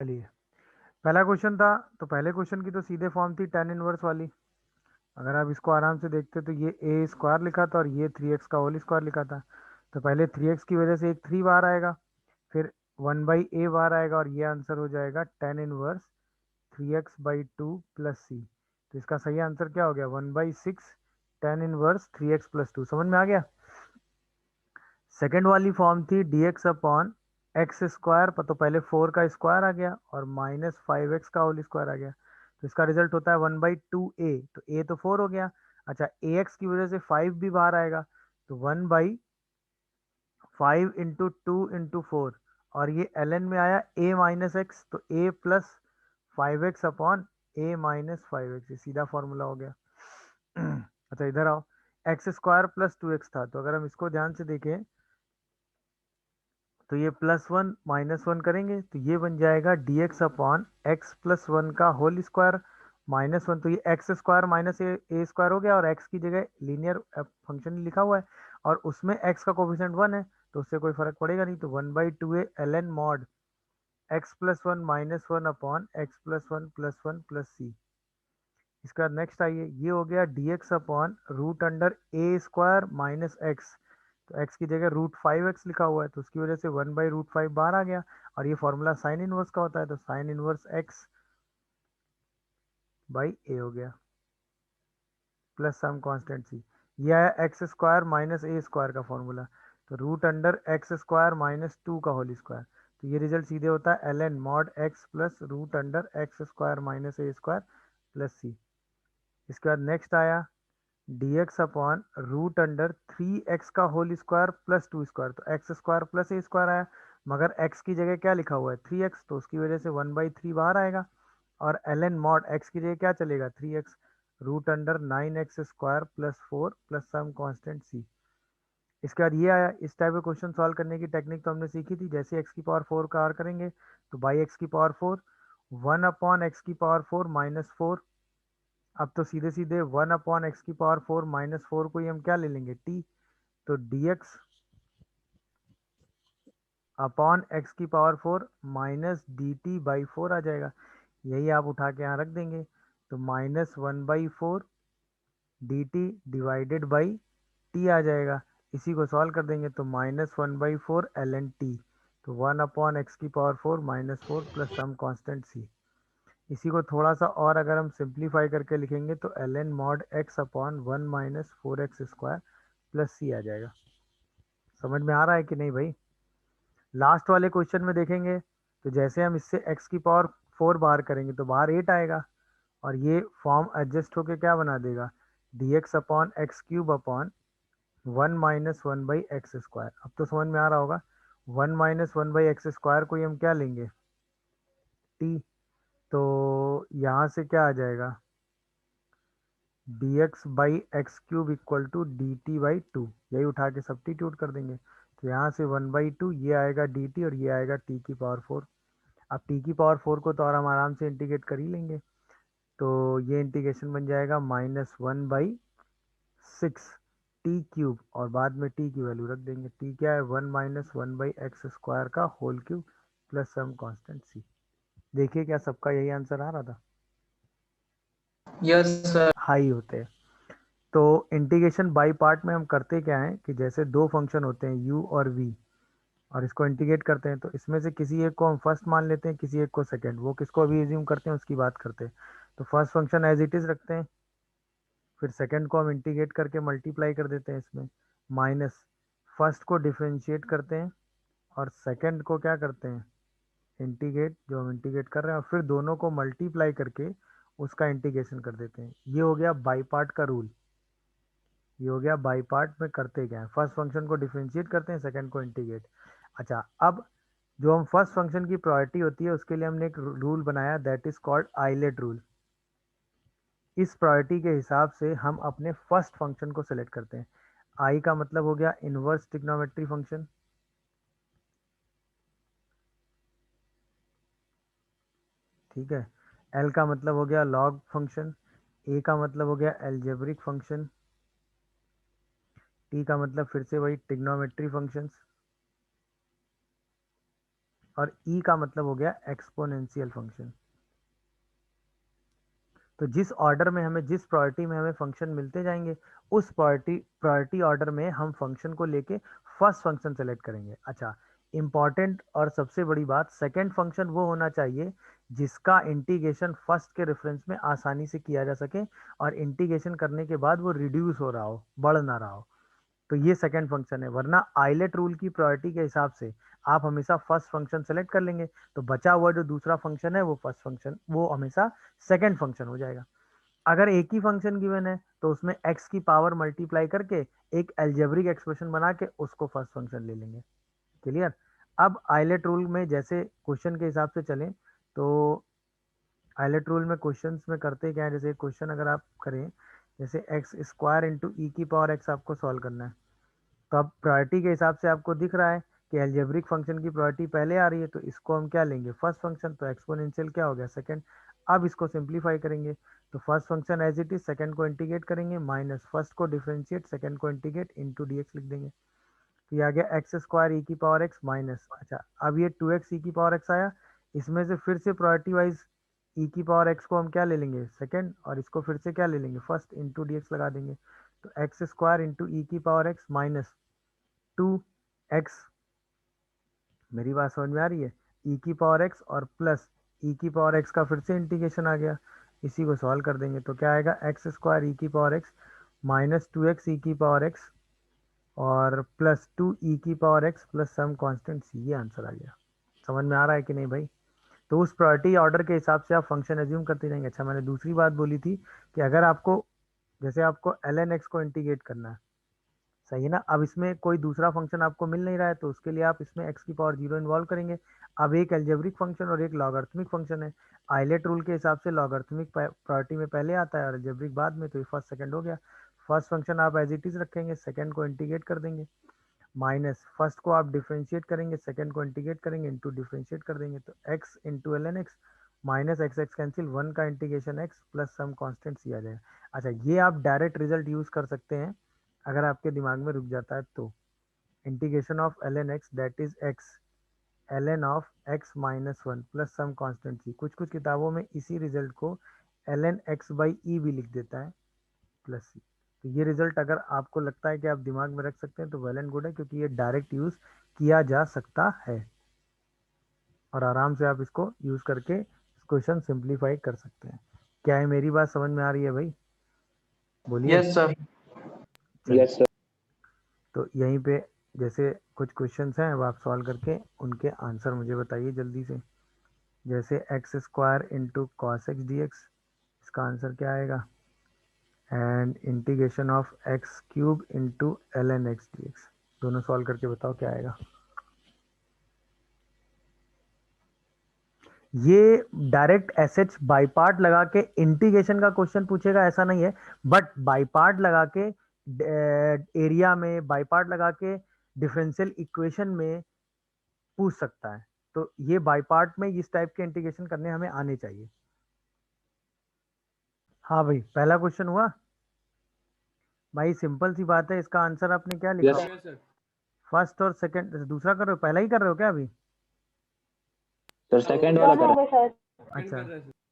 चलिए, पहला क्वेश्चन था। तो पहले क्वेश्चन की तो सीधे फॉर्म थी tan इनवर्स वाली। अगर आप इसको आराम से देखते तो ये ए स्क्वायर लिखा था और ये 3x का होल स्क्वायर लिखा था। तो पहले 3x की वजह से एक 3 बार आएगा, फिर 1/a बार आएगा और ये आंसर हो जाएगा tan इनवर्स 3x/2 प्लस सी। तो इसका सही आंसर क्या हो गया? 1/6 tan इनवर्स 3x+2। समझ में आ गया? सेकेंड वाली फॉर्म थी dx अपॉन एक्स स्क्वायर, तो पहले 4 का स्क्वायर आ गया और -5x का होल स्क्वायर आ गया। तो इसका रिजल्ट होता है 1/2a। तो a तो 4 हो गया। अच्छा, ax की वजह से 5 भी बाहर आएगा, तो 1/5 × 2 × 4। और ये ln में आया a-x, तो a plus 5x upon a-5x, ये सीधा फॉर्मूला हो गया। अच्छा, इधर आओ। एक्स स्क्वायर प्लस 2x था, तो अगर हम इसको ध्यान से देखें तो ये +1 -1 करेंगे तो ये बन जाएगा dx अपॉन x+1 का होल स्क्वायर -1। तो ये x square minus a square हो गया और x की जगह लीनियर फंक्शन लिखा हुआ है और उसमें x का कोफिशिएंट 1 है, तो उससे कोई फर्क पड़ेगा नहीं। तो 1/2a ln mod x+1 -1 upon x+1 +1 + c। इसके बाद नेक्स्ट आइए, ये हो गया dx upon √a² minus x. तो x की जगह √5x लिखा हुआ है, तो उसकी वजह से 1/√5 बाहर आ गया और ये फॉर्मूला साइन इनवर्स का होता है, तो साइन इनवर्स x/a हो गया प्लस सम कांस्टेंट सी। ये आया x² माइनस ए स्क्वायर का फॉर्मूला, तो √x² माइनस 2 का होल स्क्वायर। तो ये रिजल्ट सीधे होता है ln mod x plus √x² minus a square plus c. इसके बाद नेक्स्ट आया dx अपॉन √3x का होल स्क्वायर प्लस 2 स्क्वायर। तो x square plus a square आया, मगर x की जगह क्या लिखा हुआ है? 3x, तो उसकी वजह से 1/3 बाहर आएगा और ln मॉड x की जगह क्या चलेगा? 3x √9x² plus 4 plus some constant c. इसके बाद ये आया, इस टाइप के क्वेश्चन सॉल्व करने की टेक्निक तो हमने सीखी थी। जैसे x⁴ का r करेंगे तो बाई x⁴ 1/x⁴ -4। अब तो सीधे सीधे 1/x⁴ -4 को ही हम क्या ले लेंगे? t। तो dx upon x⁴ minus dt/4 आ जाएगा। यही आप उठा के यहाँ रख देंगे, तो -1/4 dt डिवाइडेड बाई t आ जाएगा। इसी को सॉल्व कर देंगे तो -1/4 ln t। तो 1/x⁴ -4 plus some constant c। इसी को थोड़ा सा और अगर हम सिंप्लीफाई करके लिखेंगे तो ln mod x upon 1 -4x² plus c आ जाएगा। समझ में आ रहा है कि नहीं भाई? लास्ट वाले क्वेश्चन में देखेंगे तो जैसे हम इससे x⁴ बाहर करेंगे तो बाहर 8 आएगा और ये फॉर्म एडजस्ट होके क्या बना देगा? dx upon x³ upon 1 -1/x²। अब तो समझ में आ रहा होगा। 1 -1/x² को ही हम क्या लेंगे? t। तो यहाँ से क्या आ जाएगा? dx/x³ equal to dt/2। यही उठा के सब्स्टिट्यूट कर देंगे, तो यहाँ से 1/2 ये आएगा dt और ये आएगा t⁴। अब t⁴ को तो और हम आराम से इंटीग्रेट कर ही लेंगे, तो ये इंटीग्रेशन बन जाएगा -1/6 t³ और बाद में t की वैल्यू रख देंगे। t क्या है? 1 -1/x² का whole cube plus some constant c। देखिए क्या सबका यही आंसर आ रहा था? Yes sir. हाई होते हैं। तो इंटीग्रेशन बाई पार्ट में हम करते क्या हैं कि जैसे दो फंक्शन होते हैं u और v और इसको इंटीग्रेट करते हैं, तो इसमें से किसी एक को हम फर्स्ट मान लेते हैं, किसी एक को सेकंड। वो किसको अभी एज्यूम करते हैं उसकी बात करते हैं। तो first function as it is रखते हैं, फिर सेकंड को हम इंटीग्रेट करके मल्टीप्लाई कर देते हैं इसमें, माइनस फर्स्ट को डिफ्रेंशिएट करते हैं और सेकंड को क्या करते हैं? इंटीग्रेट, जो हम इंटीग्रेट कर रहे हैं, और फिर दोनों को मल्टीप्लाई करके उसका इंटीग्रेशन कर देते हैं। ये हो गया बाई पार्ट का रूल। ये हो गया बाई पार्ट में करते क्या है? फर्स्ट फंक्शन को डिफरेंशिएट करते हैं, सेकंड को इंटीग्रेट। अच्छा, अब जो हम फर्स्ट फंक्शन की प्रायोरिटी होती है उसके लिए हमने एक रूल बनाया, that is called ILATE rule. इस प्रायोरिटी के हिसाब से हम अपने फर्स्ट फंक्शन को सेलेक्ट करते हैं। आई का मतलब हो गया इनवर्स ट्रिग्नोमेट्री फंक्शन, ठीक है। एल का मतलब हो गया लॉग फंक्शन, ए का मतलब हो गया एल्जेब्रिक फंक्शन, टी का मतलब फिर से वही ट्रिग्नोमेट्री फंक्शंस, और ई का मतलब हो गया एक्सपोनेंशियल फंक्शन। तो जिस ऑर्डर में हमें, जिस प्रायोरिटी में हमें फंक्शन मिलते जाएंगे, उस प्रायोरिटी ऑर्डर में हम फंक्शन को लेके फर्स्ट फंक्शन सेलेक्ट करेंगे। अच्छा, इंपॉर्टेंट और सबसे बड़ी बात, सेकंड फंक्शन वो होना चाहिए जिसका इंटीग्रेशन फर्स्ट के रेफरेंस में आसानी से किया जा सके और इंटीग्रेशन करने के बाद वो रिड्यूस हो रहा हो, बढ़ ना रहा हो। तो ये सेकंड फंक्शन है, वरना आइलेट रूल की प्रायोरिटी के हिसाब से आप हमेशा फर्स्ट फंक्शन सेलेक्ट कर लेंगे, तो बचा हुआ जो दूसरा फंक्शन है वो फर्स्ट फंक्शन, वो हमेशा सेकंड फंक्शन हो जाएगा। अगर एक ही फंक्शन गिवन है तो उसमें x की पावर मल्टीप्लाई करके एक एल्जेब्रिक एक्सप्रेशन बना के उसको फर्स्ट फंक्शन ले लेंगे। क्लियर? अब आइलेट रूल में जैसे क्वेश्चन के हिसाब से चलें, तो आइलेट रूल में क्वेश्चंस में करते क्या है, जैसे क्वेश्चन अगर आप करें, जैसे एक्स स्क्वायर इंटू ई की पावर एक्स आपको सॉल्व करना है, तो अब प्रायोरिटी के हिसाब से आपको दिख रहा है कि एल्जेब्रिक फंक्शन की प्रायोरिटी पहले आ रही है, तो इसको हम क्या लेंगे, फर्स्ट फंक्शन, तो एक्सपोनेंशियल क्या हो गया, सेकंड। अब इसको सिंप्लीफाई करेंगे, तो first function as it is, second को इंटीग्रेट करेंगे, माइनस फर्स्ट को डिफरेंशिएट, सेकंड को इंटीग्रेट, इंटू डीएक्स लिख देंगे। तो ये आ गया एक्स स्क्वायर ई की पावर एक्स माइनस, अच्छा अब ये 2x ई की पावर एक्स आया, इसमें से फिर से प्रायोरिटी वाइज ई की पावर एक्स को हम क्या ले लेंगे, सेकंड, और इसको फिर से क्या ले लेंगे, फर्स्ट, इंटू डीएक्स लगा देंगे। तो एक्स स्क्वायर इंटू ई की पावर एक्स माइनस 2x, मेरी बात समझ में आ रही है, ई की पावर एक्स और प्लस ई की पावर एक्स का फिर से इंटीग्रेशन आ गया, इसी को सॉल्व कर देंगे तो क्या आएगा, एक्स स्क्वायर ई की power x minus 2x e की पावर एक्स और प्लस 2 ई की power x plus some constant c, ये आंसर आ गया। समझ में आ रहा है कि नहीं भाई? तो उस प्रायोरिटी ऑर्डर के हिसाब से आप फंक्शन एज्यूम करते जाएंगे। अच्छा, मैंने दूसरी बात बोली थी कि अगर आपको, जैसे आपको एल एन एक्स को इंटीग्रेट करना है, सही है ना, अब इसमें कोई दूसरा फंक्शन आपको मिल नहीं रहा है, तो उसके लिए आप इसमें x की पावर 0 इन्वॉल्व करेंगे। अब एक एल्जेब्रिक फंक्शन और एक लॉगरिथमिक फंक्शन है, आइलेट रूल के हिसाब से लॉगरिथमिक प्रायोरिटी में पहले आता है और एल्जेब्रिक बाद में, तो ये फर्स्ट सेकंड हो गया। फर्स्ट फंक्शन आप एज इट इज रखेंगे, सेकंड को इंटीग्रेट कर देंगे, माइनस फर्स्ट को आप डिफ्रेंशिएट करेंगे, सेकंड को इंटीग्रेट करेंगे, इंटू डिफ्रेंशिएट कर देंगे, तो x into l n x minus x x cancel, one का integration x plus some constant c आ जाएगा। अच्छा, ये आप डायरेक्ट रिजल्ट यूज कर सकते हैं अगर आपके दिमाग में रुक जाता है तो, integration of l n x that is x l n of x minus one plus some constant c, कुछ कुछ किताबों में इसी रिजल्ट को l n x by e भी लिख देता है प्लस सी। तो ये रिजल्ट अगर आपको लगता है कि आप दिमाग में रख सकते हैं तो वेल एंड गुड है, क्योंकि ये डायरेक्ट यूज किया जा सकता है और आराम से आप इसको यूज करके क्वेश्चन सिंप्लीफाई कर सकते हैं। क्या है, मेरी बात समझ में आ रही है भाई? बोलिए। Yes sir. चलिए, यस सर। तो यहीं पे जैसे कुछ क्वेश्चंस हैं, अब आप सॉल्व करके उनके आंसर मुझे बताइए जल्दी से। जैसे x square into cos x d x, इसका आंसर क्या आएगा, and integration of x cube into l n x d x, दोनों सॉल्व करके बताओ क्या आएगा। ये direct S H by part लगा के इंटीग्रेशन का क्वेश्चन पूछेगा ऐसा नहीं है, बट बाई पार्ट लगा के एरिया में, बाई पार्ट लगा के डिफरेंशियल इक्वेशन में पूछ सकता है। तो ये बाई पार्ट में इस टाइप के इंटीग्रेशन करने हमें आने चाहिए। हाँ भाई, पहला क्वेश्चन हुआ भाई, सिंपल सी बात है, इसका आंसर आपने क्या लिखा? यस फर्स्ट और सेकंड, दूसरा कर रहे हो, पहला ही कर रहे हो क्या अभी? सर, सेकंड वाला कर। अच्छा,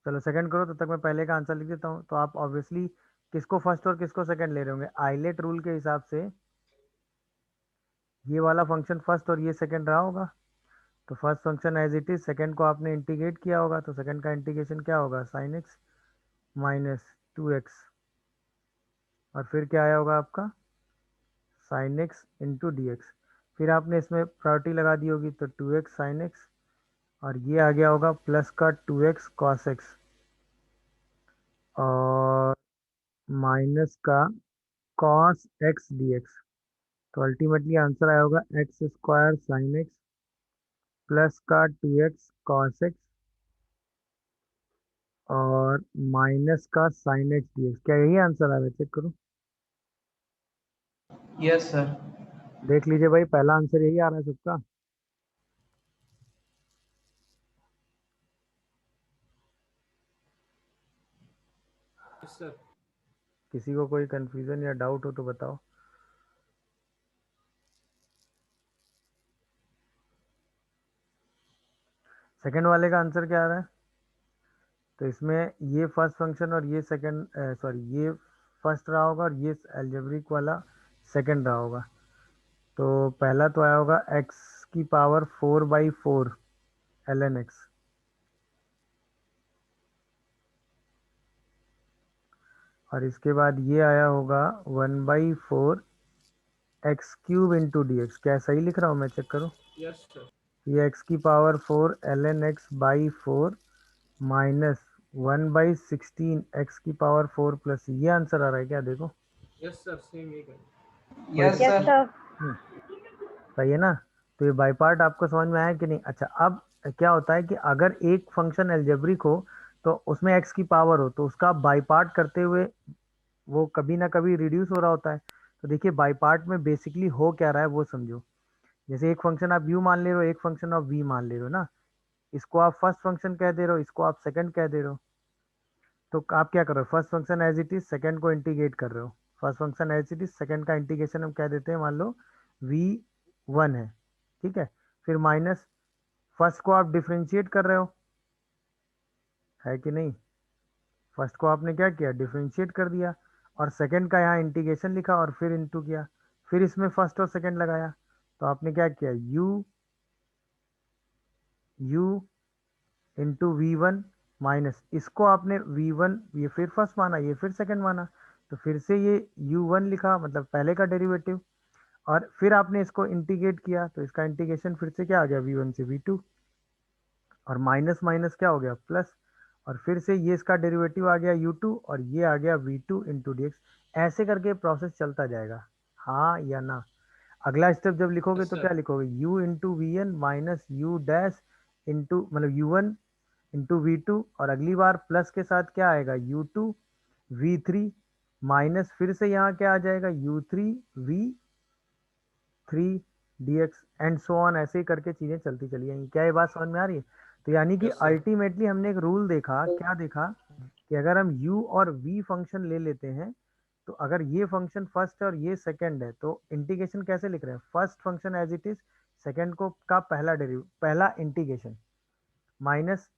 चलो सेकंड करो, तब तक मैं पहले का आंसर लिख देता हूँ। तो आप ऑब्वियसली किसको फर्स्ट और किसको सेकंड ले रहे होंगे, आइलेट रूल के हिसाब से ये वाला फंक्शन फर्स्ट और ये सेकंड रहा होगा, तो first function as it is, second को आपने इंटीग्रेट किया होगा, तो सेकंड का इंटीग्रेशन क्या होगा, साइन एक्स माइनस 2x, और फिर क्या आया होगा आपका, sine x into d x. फिर आपने इसमें प्रायोरिटी लगा दी होगी, तो 2x साइन एक्स, और ये आ गया होगा प्लस का 2x कॉस एक्स, और माइनस का कॉस एक्स डी एक्स। तो अल्टीमेटली आंसर आया होगा x square sine x plus का 2x कॉस एक्स और माइनस का साइन एक्स डी एक्स। क्या यही आंसर आ रहा है, चेक करो, यस सर। देख लीजिए भाई, पहला आंसर यही आ रहा है सबका। किसी को कोई कंफ्यूजन या डाउट हो तो बताओ। सेकंड वाले का आंसर क्या आ रहा है? तो इसमें ये फर्स्ट फंक्शन और ये सेकंड, सॉरी ये फर्स्ट रहा होगा और ये अलजेब्रिक वाला सेकंड रहा होगा। तो पहला तो आया होगा एक्स की पावर 4/4 ln x, और इसके बाद ये आया होगा 1/4 x³ इंटू डी एक्स। क्या सही लिख रहा हूँ मैं? चेक करो। Yes sir. ये x की power 4 ln x/4 minus 1/16 x की पावर 4 प्लस, ये आंसर आ रहा है क्या? देखो यस सर, सेम ही कर। Yes sir. सही है ना? तो ये बाई पार्ट आपको समझ में आया कि नहीं? अच्छा, अब क्या होता है कि अगर एक फंक्शन एल्जेब्रिक हो तो उसमें x की पावर हो तो उसका बाई पार्ट करते हुए वो कभी ना कभी रिड्यूस हो रहा होता है। तो देखिए बाई पार्ट में बेसिकली हो क्या रहा है वो समझो। जैसे एक फंक्शन आप u मान ले रहे हो, एक फंक्शन आप v मान ले रहे हो ना, इसको आप फर्स्ट फंक्शन कह दे रहे हो, इसको आप सेकंड कह दे रहे हो। तो आप क्या कर रहे हो? First function as it is, second को इंटीग्रेट कर रहे हो। First function as it is, second का इंटीग्रेशन हम कह देते हैं, मान लो v1 है, ठीक है। फिर माइनस फर्स्ट को आप डिफ्रेंशिएट कर रहे हो, है कि नहीं? फर्स्ट को आपने क्या किया? डिफ्रेंशिएट कर दिया, और सेकंड का यहाँ इंटीग्रेशन लिखा और फिर इंटू किया, फिर इसमें फर्स्ट और सेकंड लगाया। तो आपने क्या किया? u इंटू v1 माइनस इसको आपने v1, ये फिर फर्स्ट माना, ये फिर सेकंड माना, तो फिर से ये u1 लिखा, मतलब पहले का डेरिवेटिव, और फिर आपने इसको इंटीग्रेट किया तो इसका इंटीग्रेशन फिर से क्या आ गया? v1 से v2, और माइनस माइनस क्या हो गया? प्लस, और फिर से ये इसका डेरिवेटिव आ गया u2 और ये आ गया v2 इंटू डी एक्स। ऐसे करके प्रोसेस चलता जाएगा, हाँ या ना? अगला स्टेप जब लिखोगे Yes, तो sir. क्या लिखोगे? u into v n minus u dash into, मतलब u1 इंटू v2, और अगली बार प्लस के साथ क्या आएगा? u2 v3 माइनस फिर से यहाँ क्या आ जाएगा? u3 v3 dx and so on. ऐसे ही करके चीजें चलती चली जाएंगी। क्या ये बात समझ में आ रही है? तो यानी कि Yes, sir. अल्टीमेटली हमने एक रूल देखा, क्या देखा? कि अगर हम u और v फंक्शन ले लेते हैं, तो अगर ये फंक्शन फर्स्ट है और ये सेकंड है तो इंटीग्रेशन कैसे लिख रहे हैं? First function as it is, second को का पहला इंटीग्रेशन, माइनस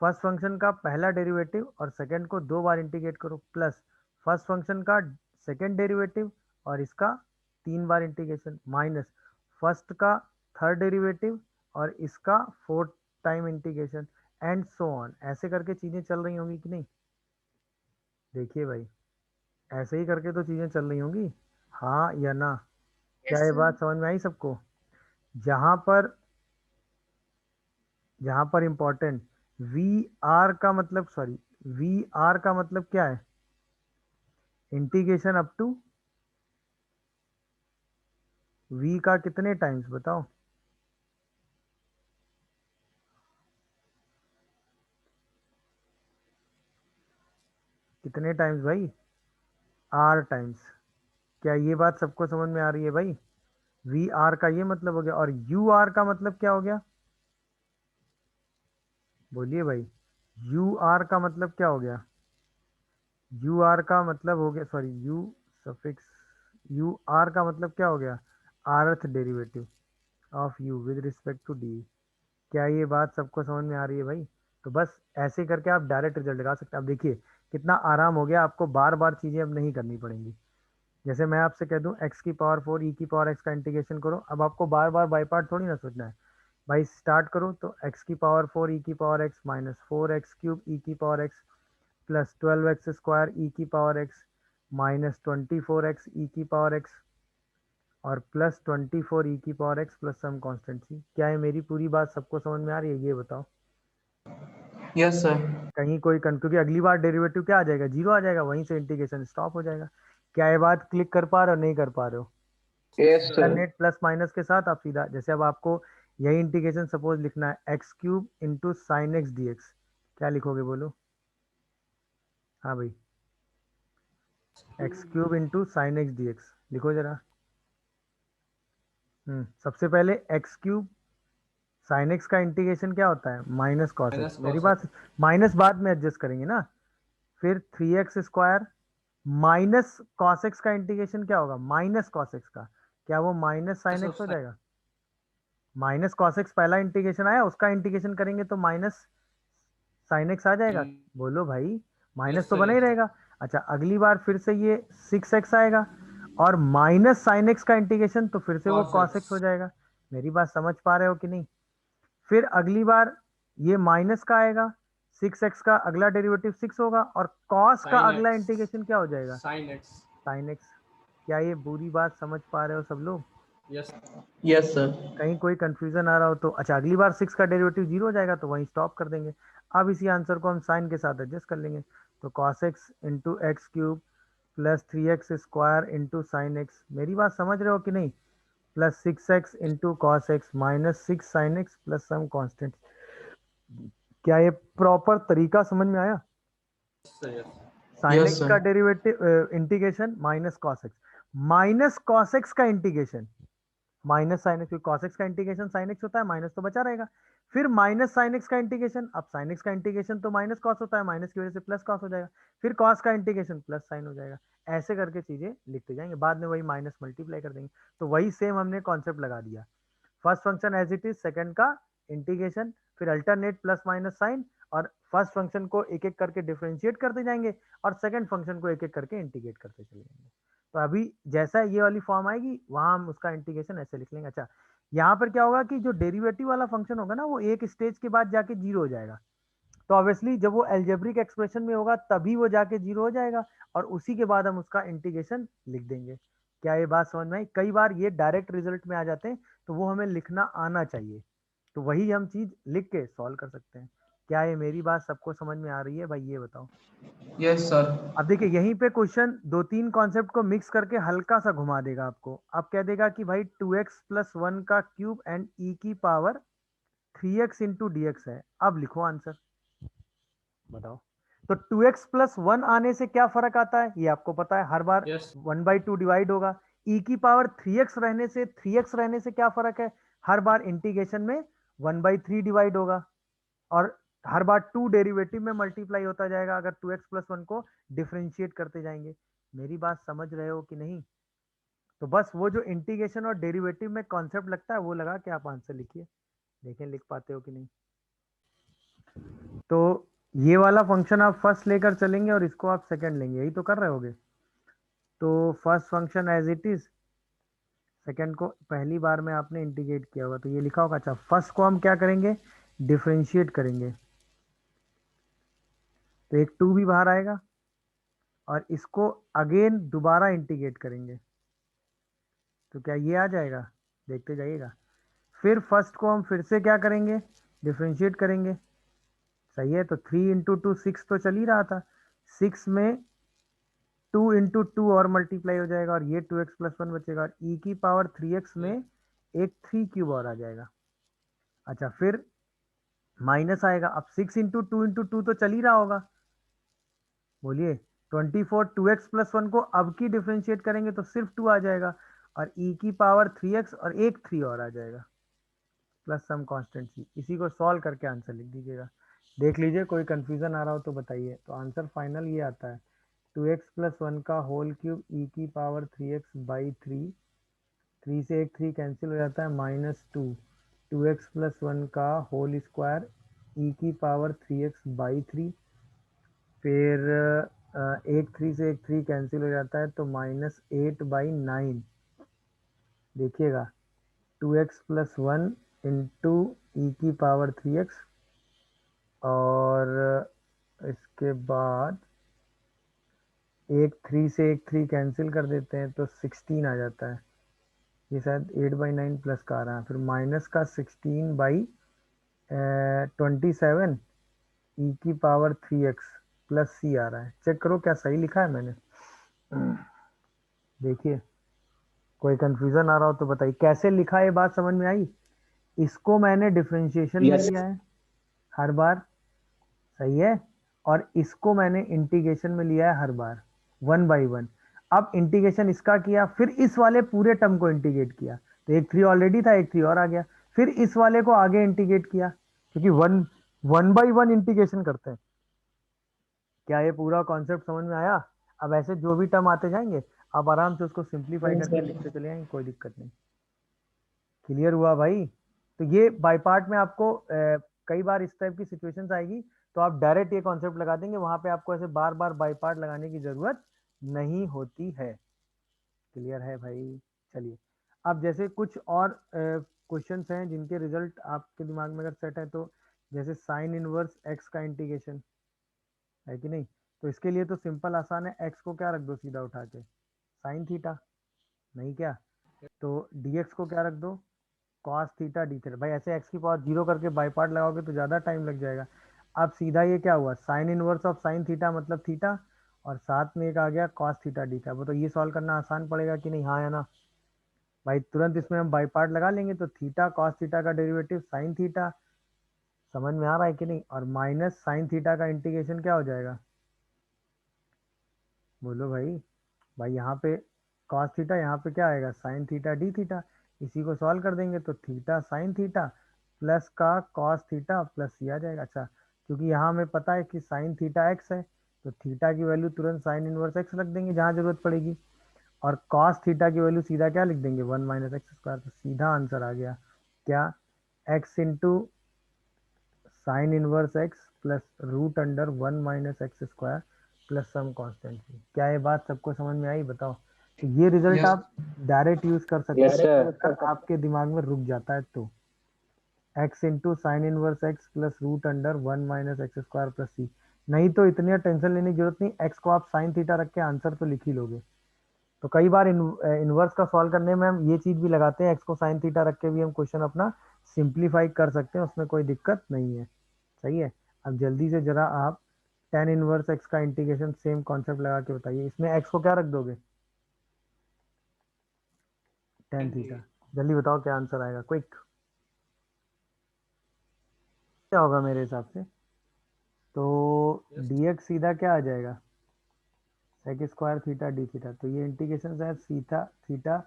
फर्स्ट फंक्शन का पहला डेरिवेटिव और सेकंड को 2 बार इंटीग्रेट करो, प्लस फर्स्ट फंक्शन का सेकंड डेरिवेटिव और इसका 3 बार इंटीग्रेशन, माइनस फर्स्ट का थर्ड डेरिवेटिव और इसका 4th time integration, and so on. ऐसे करके चीजें चल रही होंगी कि नहीं? देखिए भाई, ऐसे ही करके तो चीजें चल रही होंगी, हाँ या ना? क्या ये बात समझ में आई सबको? जहां पर इंपॉर्टेंट, वी आर का मतलब, सॉरी, वी आर का मतलब क्या है? इंटीग्रेशन अप टू v का कितने टाइम्स बताओ? कितने टाइम्स भाई? r times. क्या ये बात सबको समझ में आ रही है भाई? वी आर का ये मतलब हो गया, और यू आर का मतलब क्या हो गया? बोलिए भाई, यू आर का मतलब क्या हो गया? यू आर का मतलब हो गया, sorry, u suffix, u r का मतलब क्या हो गया? rth derivative of u with respect to d. क्या ये बात सबको समझ में आ रही है भाई? तो बस ऐसे करके आप डायरेक्ट रिजल्ट लगा सकते हैं। अब देखिए कितना आराम हो गया, आपको बार बार चीजें अब नहीं करनी पड़ेंगी। जैसे मैं आपसे कह दूं x की पावर 4 e की पावर x का इंटीग्रेशन करो, अब आपको बार बार बाई पार्ट थोड़ी ना सोचना है भाई। स्टार्ट करो तो x की पावर 4 e की power x minus 4x³ e की power x plus 12x² e की power x minus 24x e की पावर x और प्लस 24 e की power x plus some constant c। क्या है मेरी पूरी बात सबको समझ में आ रही है? ये बताओ। Yes sir. कहीं कोई क्योंकि अगली बार डेरिवेटिव क्या आ जाएगा? जीरो आ जाएगा, वहीं से इंटीग्रेशन स्टॉप हो जाएगा। क्या ये बात क्लिक कर पा रहे हो? नहीं कर पा रहे हो? Yes sir. Alternate plus minus के साथ आप सीधा, जैसे अब आपको यही इंटीग्रेशन सपोज लिखना है x³ into sine x d x, क्या लिखोगे बोलो? हाँ भाई, x³ into sine x d x लिखो जरा। सबसे पहले x³ साइन एक्स का इंटीग्रेशन क्या होता है? Minus cos Minus x. मेरी cos बात, माइनस बाद में एडजस्ट करेंगे ना। फिर 3x² माइनस कॉस एक्स का इंटीग्रेशन क्या होगा? माइनस कॉस एक्स का, क्या वो minus sine Minus x of हो sin. जाएगा? माइनस कॉस एक्स पहला इंटीग्रेशन आया, उसका इंटीग्रेशन करेंगे तो माइनस साइन एक्स आ जाएगा। बोलो भाई, माइनस Yes तो sir, बना ही yes sir. रहेगा। अच्छा, अगली बार फिर से ये 6x आएगा और माइनस साइन एक्स का इंटीग्रेशन, तो फिर से वो Cos cos x हो X. जाएगा। मेरी बात समझ पा रहे हो कि नहीं? फिर अगली बार ये माइनस का आएगा, 6x का अगला डेरिवेटिव 6 होगा और cos का Sin अगला X. इंटीग्रेशन क्या हो जाएगा? Sin X. sin x। क्या ये बुरी बात समझ पा रहे हो सब लोग? Yes. Yes, sir. कहीं कोई कंफ्यूजन आ रहा हो तो अच्छा, अगली बार 6 का डेरिवेटिव 0 हो जाएगा तो वहीं स्टॉप कर देंगे। अब इसी आंसर को हम साइन के साथ एडजस्ट कर लेंगे। तो cos x into x cube plus 3x square into sine x. मेरी बात समझ रहे हो कि नहीं? Plus 6x into cos x minus 6 sine x plus some constant. क्या ये प्रॉपर तरीका समझ में आया? Yes sir, yes. Sine Yes, x sir. का derivative integration minus cos x का integration minus sine x, cos x का इंटीग्रेशन साइन एक्स होता है, माइनस तो बचा रहेगा। फिर माइनस साइन एक्स का इंटीग्रेशन, अब साइन एक्स का इंटीग्रेशन तो माइनस कॉस होता है, माइनस की वजह से प्लस कॉस हो जाएगा। फिर कॉस का इंटीग्रेशन प्लस साइन हो जाएगा। ऐसे करके चीजें लिखते जाएंगे, बाद में वही माइनस मल्टीप्लाई कर देंगे। तो वही सेम हमने कॉन्सेप्ट लगा दिया। First function as it is, second का इंटीग्रेशन, फिर अल्टरनेट प्लस माइनस साइन, और फर्स्ट फंक्शन को एक एक करके डिफरेंशिएट करते जाएंगे और सेकंड फंक्शन को एक एक करके इंटीग्रेट करते चले जाएंगे। तो अभी जैसा ये वाली फॉर्म आएगी वहां हम उसका इंटीग्रेशन ऐसे लिख लेंगे। अच्छा, यहाँ पर क्या होगा कि जो डेरिवेटिव वाला फंक्शन होगा ना, वो एक स्टेज के बाद जाके जीरो हो जाएगा। तो ऑब्वियसली जब वो एल्जेब्रिक एक्सप्रेशन में होगा तभी वो जाके जीरो हो जाएगा और उसी के बाद हम उसका इंटीग्रेशन लिख देंगे। क्या ये बात समझ में आई? कई बार ये डायरेक्ट रिजल्ट में आ जाते हैं, तो वो हमें लिखना आना चाहिए, तो वही हम चीज लिख के सॉल्व कर सकते हैं। क्या ये मेरी बात सबको समझ में आ रही है भाई? ये बताओ। Yes, sir. अब देखिए, यहीं पे क्वेश्चन दो तीन कॉन्सेप्ट को मिक्स करके हल्का सा घुमा देगा आपको। अब कह देगा कि भाई 2x प्लस 1 का क्यूब एंड ई की power 3x into d x है। अब लिखो आंसर, बताओ। तो 2x प्लस 1 आने से क्या फर्क आता है ये आपको पता है, हर बार Yes. 1/2 डिवाइड होगा। ई की पावर 3x रहने से 3x रहने से क्या फर्क है, हर बार इंटीग्रेशन में 1/3 डिवाइड होगा और हर बार 2 डेरिवेटिव में मल्टीप्लाई होता जाएगा अगर 2x प्लस 1 को डिफरेंशिएट करते जाएंगे। मेरी बात समझ रहे हो कि नहीं? तो बस वो जो इंटीग्रेशन और डेरिवेटिव में कॉन्सेप्ट लगता है वो लगा के आप आंसर लिखिए, देखें लिख पाते हो कि नहीं। तो ये वाला फंक्शन आप फर्स्ट लेकर चलेंगे और इसको आप सेकंड लेंगे, यही तो कर रहे होगे। तो first function as it is, second को पहली बार में आपने इंटीग्रेट किया होगा तो ये लिखा होगा। अच्छा, फर्स्ट को हम क्या करेंगे, डिफरेंशिएट करेंगे, तो एक 2 भी बाहर आएगा और इसको अगेन दोबारा इंटीग्रेट करेंगे तो क्या ये आ जाएगा, देखते जाइएगा। फिर फर्स्ट को हम फिर से क्या करेंगे, डिफरेंशिएट करेंगे। सही है, तो 3 इंटू टू 6 तो चल ही रहा था, 6 में 2 इंटू टू और मल्टीप्लाई हो जाएगा और ये 2x प्लस 1 बचेगा और ई की पावर 3x में एक 3 क्यूब और आ जाएगा। अच्छा, फिर माइनस आएगा, अब 6 इंटू टू तो चल ही रहा होगा, बोलिए। 24 2x प्लस 1 को अब की डिफ्रेंशिएट करेंगे तो सिर्फ 2 आ जाएगा और ई की पावर 3x और एक 3 और आ जाएगा प्लस सम कांस्टेंट सी। इसी को सॉल्व करके आंसर लिख दीजिएगा। देख लीजिए, कोई कंफ्यूजन आ रहा हो तो बताइए। तो आंसर फाइनल ये आता है, 2x प्लस 1 का होल क्यूब ई की पावर 3x बाई 3, 3 से एक 3 कैंसिल हो जाता है, माइनस 2, 2x प्लस 1 का होल स्क्वायर ई की पावर 3x बाई 3, फिर एक 3 से एक 3 कैंसिल हो जाता है तो माइनस 8/9। देखिएगा, 2x प्लस 1 इंटू ई की पावर 3x और इसके बाद एक 3 से एक 3 कैंसिल कर देते हैं तो 16 आ जाता है। ये शायद 8/9 प्लस का आ रहा है, फिर माइनस का 16/27 ई की पावर 3x प्लस सी आ रहा है। चेक करो क्या सही लिखा है मैंने। देखिए, कोई कंफ्यूजन आ रहा हो तो बताइए कैसे लिखा है, ये बात समझ में आई? इसको मैंने डिफरेंशिएशन में Yes. लिया है हर बार, सही है, और इसको मैंने इंटीग्रेशन में लिया है हर बार 1/1। अब इंटीग्रेशन इसका किया, फिर इस वाले पूरे टर्म को इंटीग्रेट किया तो एक 3 ऑलरेडी था, एक 3 और आ गया, फिर इस वाले को आगे इंटीग्रेट किया क्योंकि 1/1 इंटीग्रेशन करते हैं। क्या ये पूरा कॉन्सेप्ट समझ में आया? अब ऐसे जो भी टर्म आते जाएंगे आप आराम से उसको सिंप्लीफाई Yes, करके sir. लिखते चले जाएंगे, कोई दिक्कत नहीं। क्लियर हुआ भाई? तो ये बाई पार्ट में आपको कई बार इस टाइप की सिचुएशंस आएगी, तो आप डायरेक्ट ये कॉन्सेप्ट लगा देंगे, वहां पे आपको ऐसे बार बार बाई पार्ट लगाने की जरूरत नहीं होती है। क्लियर है भाई? चलिए, अब जैसे कुछ और क्वेश्चंस हैं जिनके रिजल्ट आपके दिमाग में अगर सेट है, तो जैसे साइन इनवर्स एक्स का इंटीग्रेशन है कि नहीं, तो इसके लिए तो सिंपल आसान है, एक्स को क्या रख दो सीधा उठा के, साइन थीटा, नहीं क्या? तो dx को क्या रख दो, कॉस थीटा डी थीटा। भाई ऐसे x की पावर 0 करके बाई पार्ट लगाओगे तो ज़्यादा टाइम लग जाएगा। अब सीधा ये क्या हुआ, sine inverse of sine theta मतलब थीटा, और साथ में एक आ गया कॉस थीटा डी थीटा। वो तो ये सॉल्व करना आसान पड़ेगा कि नहीं, हाँ या ना? भाई तुरंत इसमें हम बाई पार्ट लगा लेंगे, तो थीटा कॉस थीटा का डेरिवेटिव साइन थीटा, समझ में आ रहा है कि नहीं? और माइनस साइन थीटा का इंटीग्रेशन क्या हो जाएगा, बोलो भाई। भाई यहाँ पे कॉस थीटा, यहाँ पे क्या आएगा, साइन थीटा डी थीटा। इसी को सॉल्व कर देंगे तो थीटा साइन थीटा प्लस का कॉस थीटा प्लस ये आ जाएगा। अच्छा, क्योंकि यहाँ हमें पता है कि साइन थीटा एक्स है, तो थीटा की वैल्यू तुरंत साइन इनवर्स एक्स रख देंगे जहाँ जरूरत पड़ेगी, और कॉस थीटा की वैल्यू सीधा क्या लिख देंगे, 1 - x²। तो सीधा आंसर आ गया क्या, x into sine inverse x plus root under 1 - x² plus some constant. क्या ये बात सबको समझ में आई, बताओ? तो ये रिजल्ट Yes. आप डायरेक्ट यूज कर सकते यस हैं सर। अगर आपके दिमाग में रुक जाता है तो। X into sine inverse x plus root under 1 - x² plus c. नहीं तो इतनी टेंशन लेने की जरूरत नहीं, एक्स को आप साइन थीटा रख के आंसर तो लिख ही लोगे। तो कई बार इनवर्स का सॉल्व करने में हम ये चीज भी लगाते हैं, एक्स को साइन थीटा रख के भी हम क्वेश्चन अपना सिंप्लीफाई कर सकते हैं, उसमें कोई दिक्कत नहीं है। सही है। अब जल्दी से जरा आप टेन इनवर्स एक्स का इंटीग्रेशन सेम कॉन्सेप्ट लगा के बताइए। इसमें एक्स को क्या रख दोगे, टेन थीटा। जल्दी बताओ क्या आंसर आएगा, क्विक। क्या होगा मेरे हिसाब से, तो Yes. dx सीधा क्या आ जाएगा, sec square theta d theta. तो ये इंटीग्रेशन शायद सीधा theta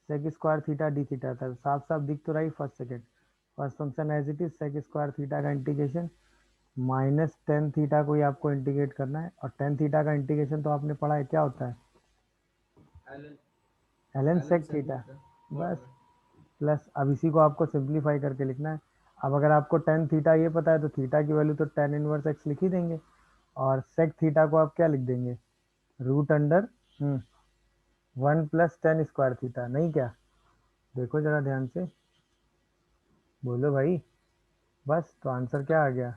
sec square theta d theta था। साफ साफ दिख तो रही first second. First function as it is sec square theta का इंटीग्रेशन माइनस टेन थीटा को ही आपको इंटीग्रेट करना है, और टेन थीटा का इंटीग्रेशन तो आपने पढ़ा है क्या होता है, Alan. एलन Alan सेक sec थीटा, theta. बस। Whatever. प्लस अब इसी को आपको सिंप्लीफाई करके लिखना है। अब अगर आपको टेन थीटा ये पता है, तो थीटा की वैल्यू तो टेन इनवर्स एक्स लिख ही देंगे, और सेक थीटा को आप क्या लिख देंगे, रूट अंडर 1 + tan² थीटा, नहीं क्या? देखो जरा ध्यान से, बोलो भाई। बस तो आंसर क्या आ गया,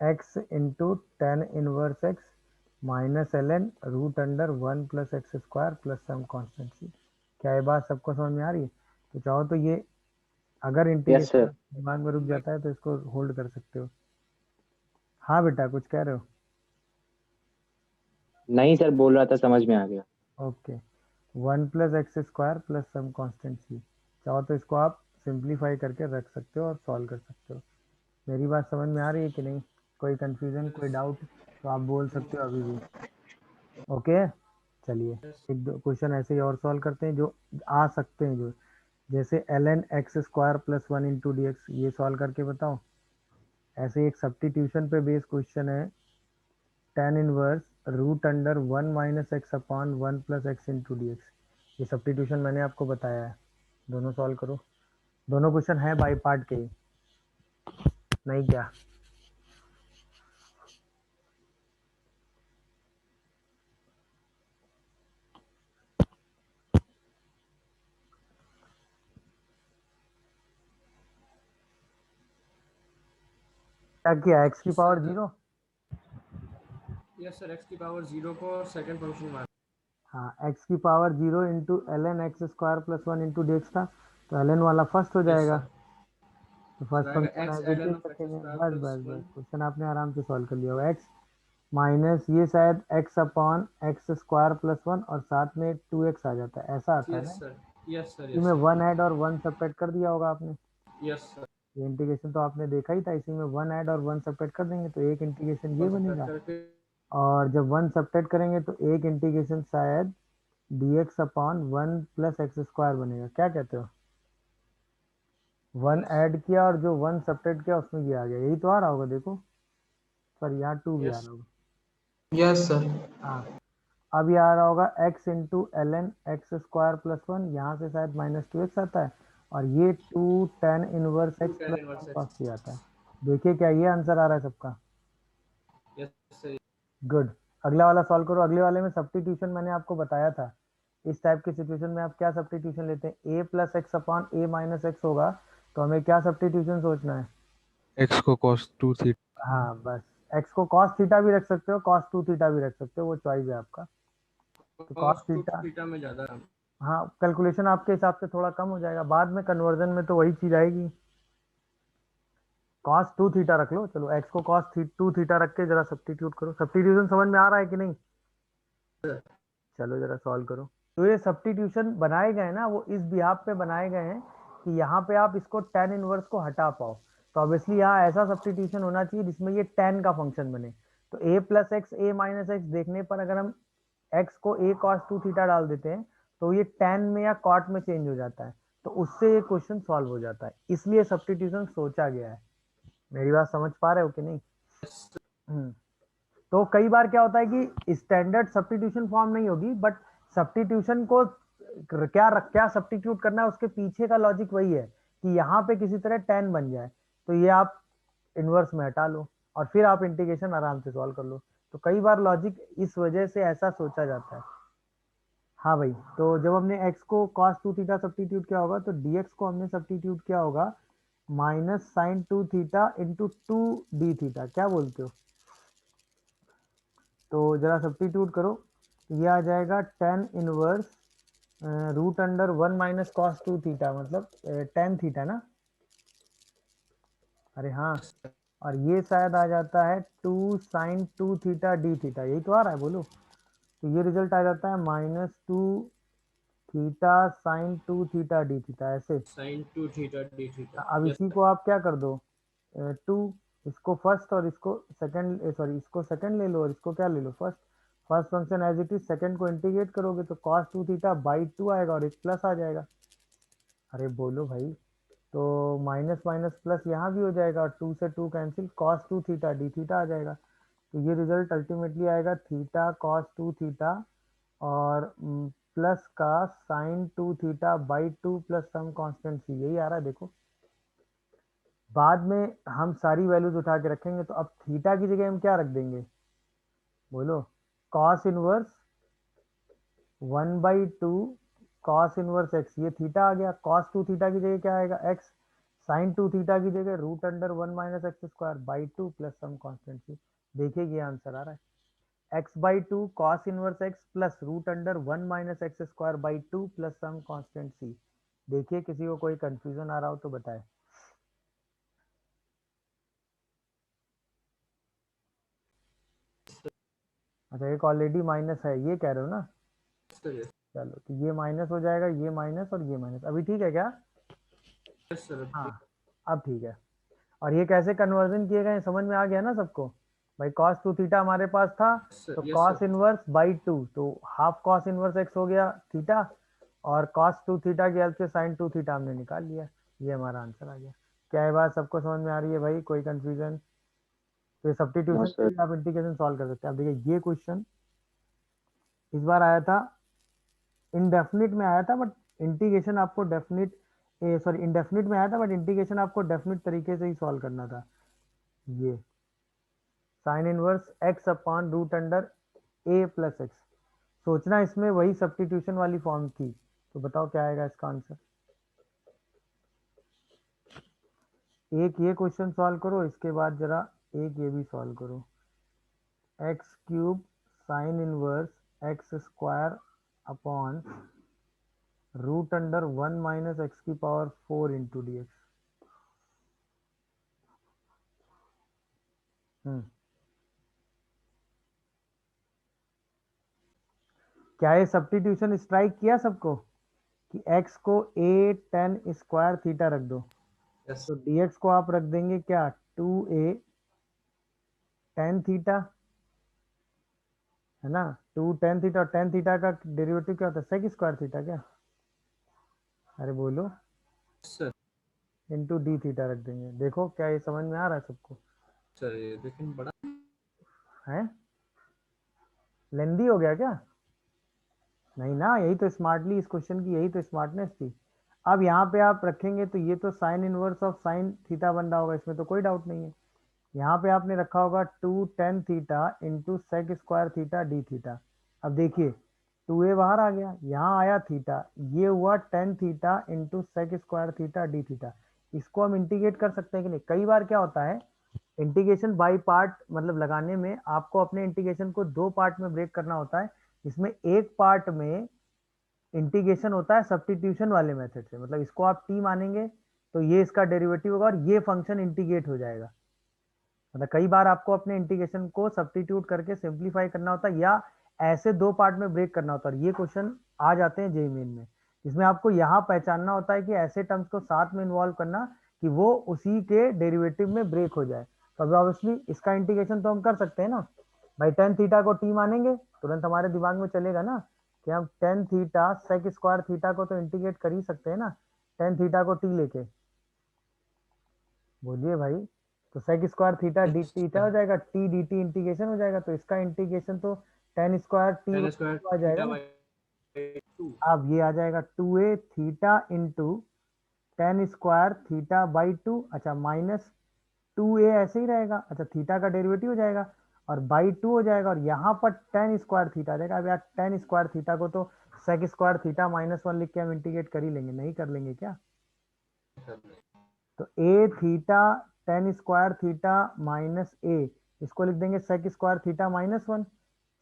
x into tan inverse x minus l n root under 1 + x² plus some constant. क्या ये बात सबको समझ में आ रही है? तो चाहो तो ये अगर यस इंटीग्रेशन सर। दिमाग में रुक जाता है तो इसको होल्ड कर सकते हो। हाँ बेटा, कुछ कह रहे हो? नहीं सर, बोल रहा था, समझ में आ गया। Okay, 1 + x² plus some constant c. चाहो तो इसको आप सिंप्लीफाई करके रख सकते हो और सॉल्व कर सकते हो। मेरी बात समझ में आ रही है कि नहीं? कोई कंफ्यूजन, कोई Yes. डाउट तो आप बोल No. सकते हो अभी भी। ओके, चलिए Yes. एक दो क्वेश्चन ऐसे ही और सॉल्व करते हैं जो आ सकते हैं, जो जैसे ln x² प्लस 1 × dx, ये सॉल्व करके बताओ। ऐसे एक सब्स्टिट्यूशन पे बेस क्वेश्चन है, tan inverse root under 1 - x/1 + x × dx। ये सब्स्टिट्यूशन मैंने आपको बताया है, दोनों सॉल्व करो। दोनों क्वेश्चन है बाई पार्ट के ही, नहीं क्या? क्या किया, x की पावर 0? Yes sir. X की पावर 0 को सेकंड फंक्शन मान. हाँ, x की power 0 into ln x² plus 1 × dx था, तो ln वाला फर्स्ट हो Yes जाएगा, sir. तो So फर्स्ट आएगा function x as it ln is of x रखेंगे। square बस plus बस बस, 1. क्वेश्चन आपने आराम से सॉल्व कर लिया होगा। x माइनस ये शायद x/x² प्लस 1, और साथ में 2x आ जाता है, ऐसा आता है Yes ना? sir. Yes sir. इसी Yes में sir. वन ऐड और वन सब्ट्रैक्ट कर दिया होगा आपने। Yes sir. ये इंटीग्रेशन तो आपने देखा ही था, इसी में वन ऐड और वन सब्ट्रैक्ट कर देंगे तो एक इंटीग्रेशन ये वन सब्ट्रैक्ट बनेगा, करके. और जब वन सब्ट्रैक्ट करेंगे तो एक इंटीग्रेशन शायद dx/1 + x² बनेगा। क्या कहते हो? One Yes. ऐड किया और जो वन सब्ट्रैक्ट किया उसमें ये आ गया, यही तो आ रहा होगा, देखो। पर यहाँ टू भी आ Yes. रहा होगा। Yes, sir. हाँ, अब ये आ रहा होगा x into ln x² plus 1, यहाँ से शायद -2x आता है, और ये 2 tan inverse 2 x tan plus inverse cos x. t आता है। देखिए क्या ये आंसर आ रहा है सबका? Yes sir. गुड। अगला वाला सॉल्व करो। अगले वाले में सब्स्टिट्यूशन मैंने आपको बताया था। इस टाइप की सिचुएशन में आप क्या सब्स्टिट्यूशन लेते हैं? a plus x upon a minus x होगा, तो हमें क्या सब्स्टिट्यूशन सोचना है? एक्स को cos 2 थीटा। हाँ बस, x को cos थीटा भी रख सकते हो, cos 2 थीटा भी रख सकते हो, वो चॉइस है आपका। तो cos Cos 2 थीटा, theta में ज़्यादा है. हाँ कैलकुलेशन आपके हिसाब से थोड़ा कम हो जाएगा, बाद में कन्वर्जन में तो वही चीज आएगी। cos 2 थीटा रख लो। चलो x को cos 2 थीटा रख के जरा सब्स्टिट्यूट करो। सब्स्टिट्यूशन समझ में आ रहा है कि नहीं? चलो जरा सॉल्व करो। तो ये सब्स्टिट्यूशन बनाए गए ना, वो इस बिहाफ पे बनाए गए हैं कि यहाँ पे आप इसको tan इनवर्स को हटा पाओ। तो ऑब्वियसली यहाँ ऐसा सब्स्टिट्यूशन होना चाहिए जिसमें ये tan का फंक्शन बने। तो a plus x a minus x देखने पर अगर हम x को a cos 2 थीटा डाल देते हैं तो ये tan में या cot में चेंज हो जाता है, तो उससे ये क्वेश्चन सॉल्व हो जाता है। इसलिए सब्स्टिट्यूशन सोचा गया है। मेरी बात समझ पा रहे हो कि नहीं? तो कई बार क्या होता है कि स्टैंडर्ड सब्स्टिट्यूशन फॉर्म नहीं होगी, बट सब्स्टिट्यूशन को क्या सब्स्टिट्यूट करना है उसके पीछे का लॉजिक वही है कि यहाँ पे किसी तरह tan बन जाए, तो ये आप इनवर्स में हटा लो और फिर आप इंटीग्रेशन आराम से सॉल्व कर लो। तो कई बार लॉजिक इस वजह से ऐसा सोचा जाता है। हाँ भाई, तो जब हमने x को cos 2 थीटा सब्स्टिट्यूट किया होगा तो dx को हमने सब्स्टिट्यूट किया होगा minus sine 2 theta into 2 d theta. क्या बोलते हो? तो जरा सब्स्टिट्यूट करो, ये आ जाएगा tan inverse root under 1 minus cos 2 theta, मतलब tan थीटा ना। अरे हाँ, और ये शायद आ जाता है 2 साइन 2 थीटा डी थीटा, यही तो आ रहा है, बोलो। तो ये रिजल्ट आ जाता है -2 theta sine 2 theta d theta, ऐसे। Sin 2 theta d theta. अब Yes इसी sir. को आप क्या कर दो, 2, इसको फर्स्ट और इसको सेकंड, सॉरी इसको सेकंड ले लो और इसको क्या ले लो, first. First function as it is, second को इंटीग्रेट करोगे तो cos 2 थीटा बाई 2 आएगा और एक प्लस आ जाएगा। अरे बोलो भाई, तो माइनस माइनस प्लस यहाँ भी हो जाएगा और 2 से 2 cancel, cos 2 theta d theta आ जाएगा। तो ये रिजल्ट अल्टीमेटली आएगा थीटा cos 2 थीटा और प्लस का sine 2 theta by 2 plus some constant c, यही आ रहा है। देखो बाद में हम सारी वैल्यूज उठा के रखेंगे, तो अब थीटा की जगह हम क्या रख देंगे, बोलो? cos inverse 1/2 cos inverse x, ये थीटा आ गया। cos 2 थीटा की जगह क्या आएगा, x। sin 2 थीटा की जगह root under 1 minus x square by 2 plus some constant c. देखिए ये आंसर आ रहा है, x/2 cos inverse x plus root under 1 minus x square by 2 plus some constant c. देखिए किसी को कोई कंफ्यूजन आ रहा हो तो बताए। अच्छा, एक ऑलरेडी माइनस है, ये कह रहे हो ना? Yes sir. Yes. चलो, तो ये माइनस हो जाएगा, ये माइनस और ये माइनस। अभी ठीक है क्या? Yes sir. हाँ, अब ठीक है। और ये कैसे कन्वर्जन किए गए समझ में आ गया ना सबको? भाई cos 2 थीटा हमारे पास था, Sir. तो Yes sir. cos inverse by 2, तो हाफ cos इनवर्स x हो गया थीटा, और cos 2 थीटा की हेल्प से sin 2 थीटा हमने निकाल लिया। ये हमारा आंसर आ गया। क्या ये बात सबको समझ में आ रही है भाई? कोई कंफ्यूजन? तो ये नो सब्स्टिट्यूशन से सर। भी आप इंटीग्रेशन सॉल्व कर सकते हैं। अब देखिए ये क्वेश्चन इस बार आया था, इनडेफिनिट में आया था, बट इंटीग्रेशन आपको डेफिनिट, सॉरी इंडेफिनिट में आया था, बट इंटीग्रेशन आपको डेफिनिट तरीके से ही सॉल्व करना था। ये sine inverse x upon root under a plus x, सोचना इसमें वही सब्स्टिट्यूशन वाली फॉर्म थी। तो बताओ क्या आएगा इसका आंसर? एक ये क्वेश्चन सॉल्व करो, इसके बाद जरा एक ये भी सॉल्व करो। X cube sine inverse x square upon root under 1 minus x की पावर 4 इंटू डी एक्स। क्या ये सब्स्टिट्यूशन स्ट्राइक किया सबको कि x को a tan स्क्वायर थीटा रख दो, Yes. तो dx को आप रख देंगे क्या, 2a tan थीटा, है ना? 2 tan थीटा, और tan थीटा का डेरिवेटिव क्या होता है, sec स्क्वायर थीटा क्या? अरे बोलो, Sir. इंटू डी थीटा रख देंगे। देखो क्या ये समझ में आ रहा है सबको? Sir. ये लेकिन बड़ा. है लेंदी हो गया क्या? नहीं ना, यही तो स्मार्टली इस क्वेश्चन की, यही तो स्मार्टनेस थी। अब यहाँ पे आप रखेंगे तो ये तो sine inverse of sine theta बन रहा होगा, इसमें तो कोई डाउट नहीं है। यहाँ पे आपने रखा होगा 2 tan theta into sec square theta d theta. अब देखिए 2a बाहर आ गया, यहाँ आया थीटा, ये हुआ tan theta into sec square theta d theta. इसको हम इंटीग्रेट कर सकते हैं कि नहीं? कई बार क्या होता है, इंटीग्रेशन बाई पार्ट मतलब लगाने में आपको अपने इंटीग्रेशन को 2 पार्ट में ब्रेक करना होता है, जिसमें एक पार्ट में इंटीग्रेशन होता है सब्स्टिट्यूशन वाले मेथड से, मतलब इसको आप t मानेंगे तो ये इसका डेरिवेटिव होगा और ये फंक्शन इंटीग्रेट हो जाएगा। मतलब कई बार आपको अपने इंटीग्रेशन को सब्स्टिट्यूट करके सिंप्लीफाई करना होता है या ऐसे 2 पार्ट में ब्रेक करना होता है, और ये क्वेश्चन आ जाते हैं जेईई मेन में, जिसमें आपको यहाँ पहचानना होता है कि ऐसे टर्म्स को साथ में इन्वॉल्व करना कि वो उसी के डेरिवेटिव में ब्रेक हो जाए। तो अभी ऑब्वियसली इसका इंटीग्रेशन तो हम कर सकते हैं ना भाई, tan थीटा को t मानेंगे, तुरंत हमारे दिमाग में चलेगा ना कि हम tan theta sec square theta को तो इंटीग्रेट कर ही सकते हैं ना, tan थीटा को t लेके। बोलिए भाई, तो sec square theta d theta हो जाएगा, टी डी टी इंटीग्रेशन हो जाएगा, तो इसका इंटीग्रेशन तो tan square t tan square आ जाएगा थीटा ना। बाई 2। अब ये आ जाएगा 2a theta into tan square theta by 2, अच्छा माइनस 2a ऐसे ही रहेगा, अच्छा थीटा का डेरिवेटिव हो जाएगा और बाई 2 हो जाएगा, और यहाँ पर tan स्क्वायर थीटा आ जाएगा। अब यार tan स्क्वायर थीटा को तो सेक स्क्वायर थीटा -1 लिख के हम इंटीग्रेट कर ही लेंगे, नहीं कर लेंगे क्या? तो a theta tan square theta minus a, इसको लिख देंगे sec square theta -1।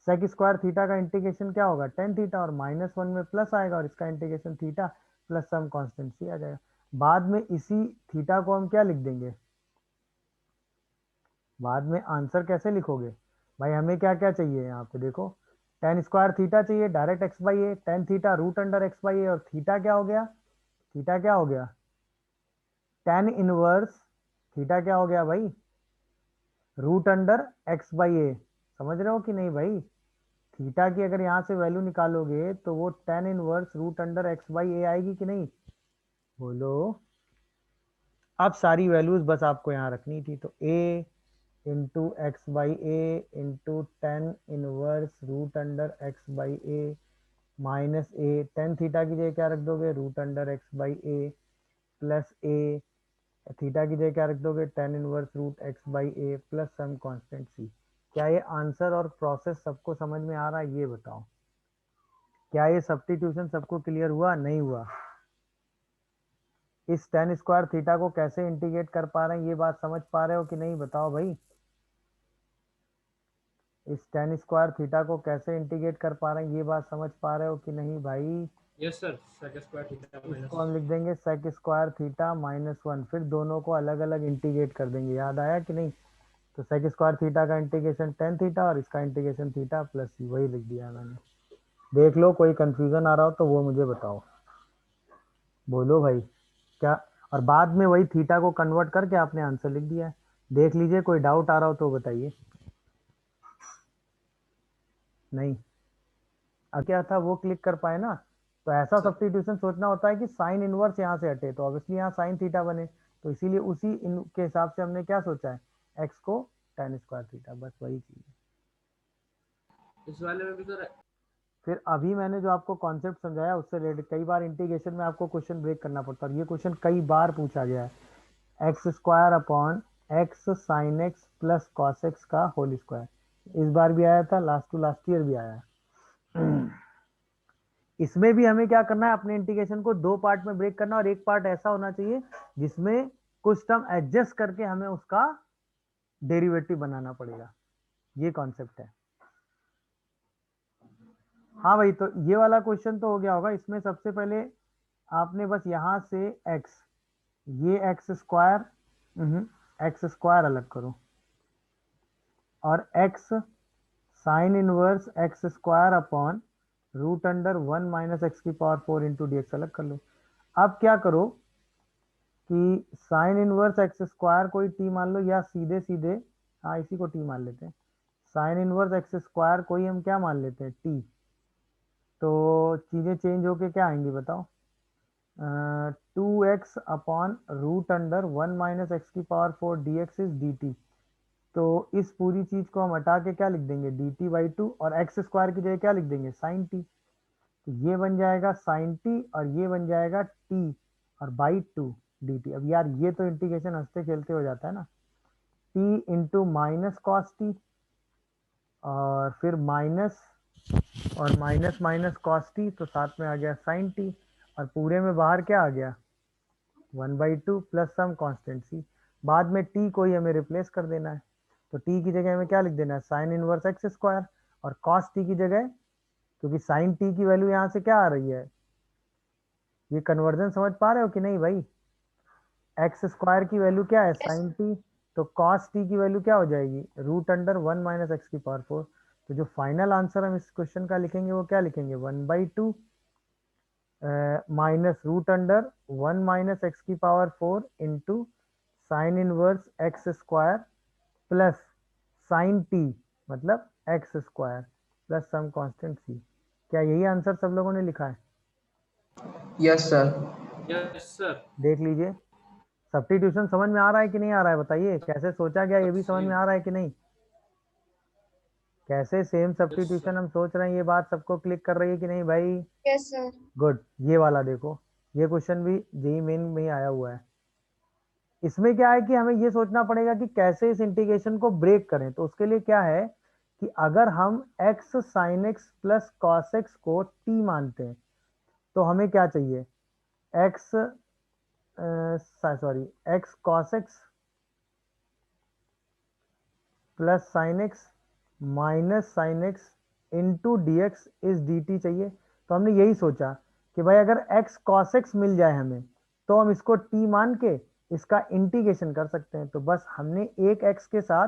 Sec square theta का इंटीग्रेशन क्या होगा? tan थीटा, और -1 में प्लस आएगा और इसका integration theta plus some constant c आ जाएगा। बाद में इसी थीटा को हम क्या लिख देंगे? बाद में आंसर कैसे लिखोगे भाई? हमें क्या क्या चाहिए यहाँ पे देखो, tan स्क्वायर थीटा चाहिए direct x by a, tan theta root under x by a, और थीटा क्या हो गया? थीटा क्या हो गया? tan इनवर्स थीटा क्या हो गया भाई? रूट अंडर x बाई ए। समझ रहे हो कि नहीं भाई? थीटा की अगर यहाँ से वैल्यू निकालोगे तो वो tan inverse root under x by a आएगी कि नहीं? बोलो। अब सारी वैल्यूज बस आपको यहाँ रखनी थी, तो a into x by a into tan inverse root under x by a minus a, tan theta की जगह क्या रख दोगे? Root under x by a plus a, theta की जगह क्या रख दोगे? Tan inverse root x by a plus some constant c. क्या ये आंसर और प्रोसेस सबको समझ में आ रहा है? ये बताओ, क्या ये सब्स्टिट्यूशन सबको क्लियर हुआ? नहीं हुआ? इस टेन स्क्वायर थीटा को कैसे इंटीग्रेट कर पा रहे हैं, ये बात समझ पा रहे हो कि नहीं? बताओ भाई, इस tan स्क्वायर थीटा को कैसे इंटीग्रेट कर पा रहे हैं, ये बात समझ पा रहे हो कि नहीं भाई? Yes sir, sec square theta minus इसको हम लिख देंगे सेक स्क्वायर थीटा -1, फिर दोनों को अलग अलग इंटीग्रेट कर देंगे। याद आया कि नहीं? तो सेक स्क्वायर थीटा का इंटीग्रेशन tan थीटा और इसका इंटीग्रेशन थीटा प्लस सी, वही लिख दिया मैंने। देख लो, कोई कंफ्यूजन आ रहा हो तो वो मुझे बताओ। बोलो भाई क्या? और बाद में वही थीटा को कन्वर्ट करके आपने आंसर लिख दिया है। देख लीजिए, कोई डाउट आ रहा हो तो बताइए। नहीं अब क्या था वो क्लिक कर पाए ना, तो ऐसा सब्स्टिट्यूशन सोचना होता है कि साइन इनवर्स यहाँ से हटे तो ऑब्वियसली यहाँ साइन थीटा बने, तो इसीलिए उसी के हिसाब से हमने क्या सोचा है, एक्स को tan स्क्वायर थीटा, बस वही चीज है। इस वाले में भी सर फिर अभी मैंने जो आपको कॉन्सेप्ट समझाया उससे रिलेटेड कई बार इंटीग्रेशन में आपको क्वेश्चन ब्रेक करना पड़ता है, और ये क्वेश्चन कई बार पूछा गया है। X square upon x sine x plus cos x का होल स्क्वायर, इस बार भी आया था, लास्ट टू लास्ट ईयर भी आया है। इसमें भी हमें क्या करना है, अपने इंटीग्रेशन को 2 पार्ट में ब्रेक करना, और एक पार्ट ऐसा होना चाहिए जिसमें कुछ टर्म एडजस्ट करके हमें उसका डेरिवेटिव बनाना पड़ेगा। ये कॉन्सेप्ट है। हाँ भाई, तो ये वाला क्वेश्चन तो हो गया होगा। इसमें सबसे पहले आपने बस यहां से x, ये एक्स स्क्वायर अलग करो, और x sine inverse x square upon root under 1 minus x की पावर 4 इंटू डी एक्स अलग कर लो। अब क्या करो कि साइन इनवर्स एक्स स्क्वायर कोई t मान लो, या सीधे सीधे हाँ इसी को t मान लेते हैं, साइन इनवर्स एक्स स्क्वायर कोई हम क्या मान लेते हैं? t। तो चीज़ें चेंज होके क्या आएंगी बताओ? 2x upon root under 1 minus x की power 4 d x is d t. तो इस पूरी चीज को हम हटा के क्या लिख देंगे? डी टी बाई 2, और एक्स स्क्वायर की जगह क्या लिख देंगे? Sine t. तो ये बन जाएगा साइन टी और ये बन जाएगा टी और बाई 2 dt। अब यार ये तो इंटीग्रेशन हंसते खेलते हो जाता है ना, t into minus cos T और फिर माइनस और माइनस माइनस कॉस टी, तो साथ में आ गया साइन टी, और पूरे में बाहर क्या आ गया 1/2 प्लस सम कांस्टेंट सी। बाद में t को ही हमें रिप्लेस कर देना है, तो t की जगह हमें क्या लिख देना है साइन इनवर्स एक्स स्क्वायर, और कॉस टी की जगह, क्योंकि साइन टी की वैल्यू यहाँ से क्या आ रही है, ये कन्वर्जन समझ पा रहे हो कि नहीं भाई, एक्स स्क्वायर की वैल्यू क्या है साइन टी, तो कॉस टी की वैल्यू क्या हो जाएगी रूट अंडर 1 माइनस एक्स की पावर 4। तो जो फाइनल आंसर हम इस क्वेश्चन का लिखेंगे वो क्या लिखेंगे 1/2 minus root under 1 minus x की power 4 into sine inverse x square plus sine t मतलब x square plus some constant c. क्या यही आंसर सब लोगों ने लिखा है? Yes, sir. Yes, sir. देख लीजिए, सब्स्टिट्यूशन समझ में आ रहा है कि नहीं आ रहा है, बताइए कैसे सोचा गया, ये भी समझ में Same. आ रहा है कि नहीं? कैसे सेम Yes, सब्स्टिट्यूशन sir. हम सोच रहे हैं, ये बात सबको क्लिक कर रही है कि नहीं भाई? Yes sir. गुड। ये वाला देखो, ये क्वेश्चन भी जेई मेन में ही आया हुआ है। इसमें क्या है कि हमें ये सोचना पड़ेगा कि कैसे इस इंटीग्रेशन को ब्रेक करें। तो उसके लिए क्या है कि अगर हम x sign x plus cos x को t मानते हैं, तो हमें क्या चाहिए x sorry x cos x plus sine x minus sine x into d x is d T चाहिए। तो हमने यही सोचा कि भाई अगर x कॉस एक्स मिल जाए हमें, तो हम इसको t मान के इसका इंटीग्रेशन कर सकते हैं। तो बस हमने एक x के साथ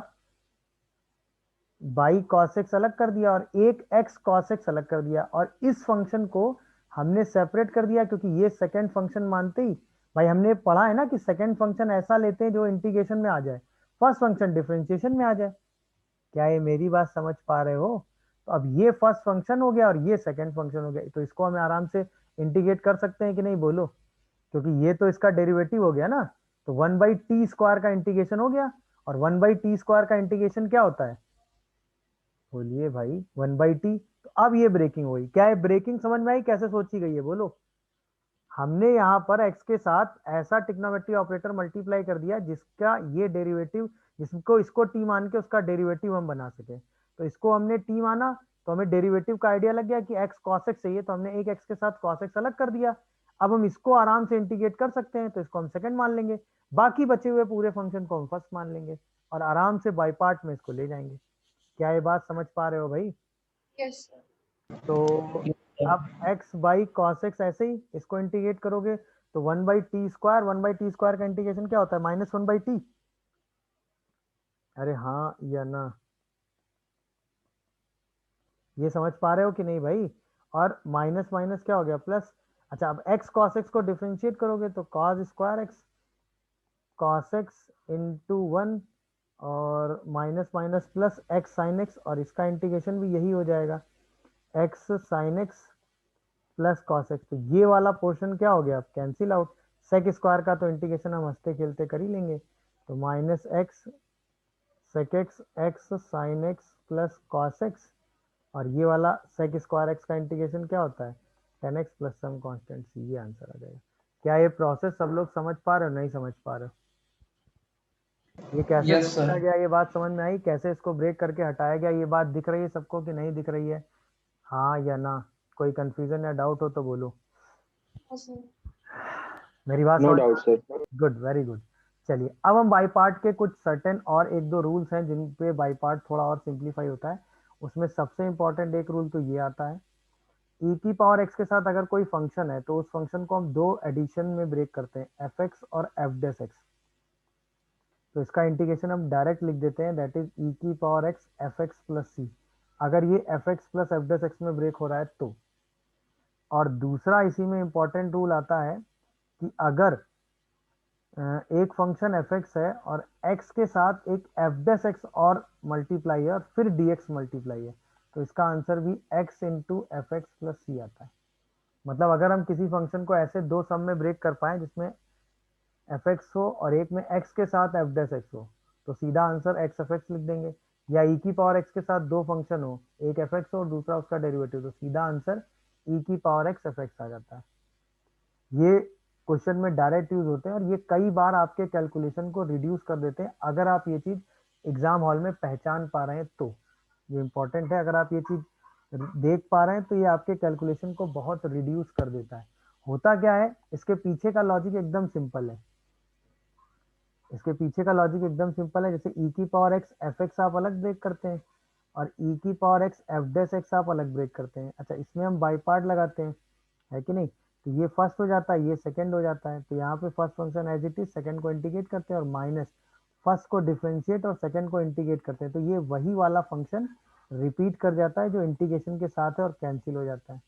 बाई कॉस एक्स अलग कर दिया और एक x कॉस एक्स अलग कर दिया, और इस फंक्शन को हमने सेपरेट कर दिया, क्योंकि ये सेकंड फंक्शन मानते ही भाई हमने पढ़ा है ना कि सेकंड फंक्शन ऐसा लेते हैं जो इंटीग्रेशन में आ जाए, फर्स्ट फंक्शन डिफरेंशिएशन में आ जाए। क्या ये मेरी बात समझ पा रहे हो? तो अब ये फर्स्ट फंक्शन हो गया और ये सेकंड फंक्शन हो गया, तो इसको हमें आराम से इंटीग्रेट कर सकते हैं कि नहीं बोलो, क्योंकि ये तो इसका डेरिवेटिव हो गया ना। तो 1/t² का इंटीग्रेशन हो गया, और 1/t² का इंटीग्रेशन क्या होता है बोलिए भाई 1/t। तो अब ये ब्रेकिंग हुई, क्या है ब्रेकिंग समझ में आई कैसे सोची गई है बोलो? हमने यहाँ पर x के साथ ऐसा ट्रिग्नोमेट्री ऑपरेटर मल्टीप्लाई कर दिया जिसका ये डेरिवेटिव, जिसको इसको t मान के उसका डेरिवेटिव हम बना सके। तो इसको हमने t माना, तो हमें डेरिवेटिव का आइडिया लग गया कि x cos x चाहिए, तो हमने एक x के साथ cos x अलग कर दिया। अब हम इसको आराम से इंटीग्रेट कर सकते हैं, तो इसको हम सेकंड मान लेंगे, बाकी बचे हुए पूरे फंक्शन को हम फर्स्ट मान लेंगे और आराम से बाई पार्ट में इसको ले जाएंगे। क्या ये बात समझ पा रहे हो भाई? Yes sir. तो अब x बाई कॉस एक्स ऐसे ही इसको इंटीग्रेट करोगे, तो 1/t², 1/t² का इंटीग्रेशन क्या होता है -1/t। अरे हाँ या ना, ये समझ पा रहे हो कि नहीं भाई? और माइनस माइनस क्या हो गया प्लस। अच्छा, अब x cos x को डिफरेंशिएट करोगे तो cos square x cos x into 1 और minus minus plus x sin x, और इसका इंटीग्रेशन भी यही हो जाएगा x sin x plus cos x. तो ये वाला पोर्शन क्या हो गया अब कैंसिल आउट, सेक स्क्वायर का तो इंटीग्रेशन हम हंसते खेलते कर ही लेंगे, तो minus x sec x x sine x plus cos x, और ये वाला सेक स्क्वायर एक्स का इंटीग्रेशन क्या होता है tan x plus some constant c. ये आंसर आ जाएगा। क्या ये प्रोसेस सब लोग समझ पा रहे हो नहीं समझ पा रहे हो? ये कैसे Yes, सोचा sir. गया, ये बात समझ में आई कैसे इसको ब्रेक करके हटाया गया? ये बात दिख रही है सबको कि नहीं दिख रही है? हाँ या ना? कोई कंफ्यूजन या डाउट हो तो बोलो। Yes sir. मेरी बात नो समझ? Doubt sir. Good, very good. चलिए अब हम बाई पार्ट के कुछ सर्टेन और एक दो रूल्स हैं जिन पे बाई पार्ट थोड़ा और सिंप्लीफाई होता है। उसमें सबसे इंपॉर्टेंट एक रूल तो ये आता है, e की पावर x के साथ अगर कोई फंक्शन है तो उस फंक्शन को हम दो एडिशन में ब्रेक करते हैं, fx और f'(x). तो इसका इंटीग्रेशन हम डायरेक्ट लिख देते हैं, दैट इज e की power x fx plus c, अगर ये fx प्लस f'(x) में ब्रेक हो रहा है तो। और दूसरा इसी में इंपॉर्टेंट रूल आता है कि अगर एक फंक्शन fx है और x के साथ एक f'(x) और मल्टीप्लाई है और फिर dx मल्टीप्लाई है, तो इसका आंसर भी x into f x plus c आता है। मतलब अगर हम किसी फंक्शन को ऐसे दो सम में ब्रेक कर पाए जिसमें fx हो और एक में x के साथ f'(x) हो, तो सीधा आंसर x fx लिख देंगे। या e की पावर x के साथ दो फंक्शन हो, एक fx हो और दूसरा उसका डेरिवेटिव, तो सीधा आंसर e की पावर x fx आ जाता है। ये क्वेश्चन में डायरेक्ट यूज होते हैं और ये कई बार आपके कैलकुलेशन को रिड्यूस कर देते हैं अगर आप ये चीज एग्जाम हॉल में पहचान पा रहे हैं तो ये इंपॉर्टेंट है। अगर आप ये चीज देख पा रहे हैं तो ये आपके कैलकुलेशन को बहुत रिड्यूस कर देता है। होता क्या है, इसके पीछे का लॉजिक एकदम सिंपल है। इसके पीछे का लॉजिक एकदम सिंपल है। जैसे ई की पावर एक्स एफ एक्स आप अलग ब्रेक करते हैं और ई की power x F dash x आप अलग ब्रेक करते हैं। अच्छा, इसमें हम बाई पार्ट लगाते हैं, है कि नहीं? तो ये फर्स्ट हो जाता है, ये सेकंड हो जाता है। तो यहाँ पे first function as it is, second को इंटीग्रेट करते हैं और माइनस फर्स्ट को डिफरेंशिएट और सेकंड को इंटीग्रेट करते हैं। तो ये वही वाला फंक्शन रिपीट कर जाता है जो इंटीग्रेशन के साथ है और कैंसिल हो जाता है।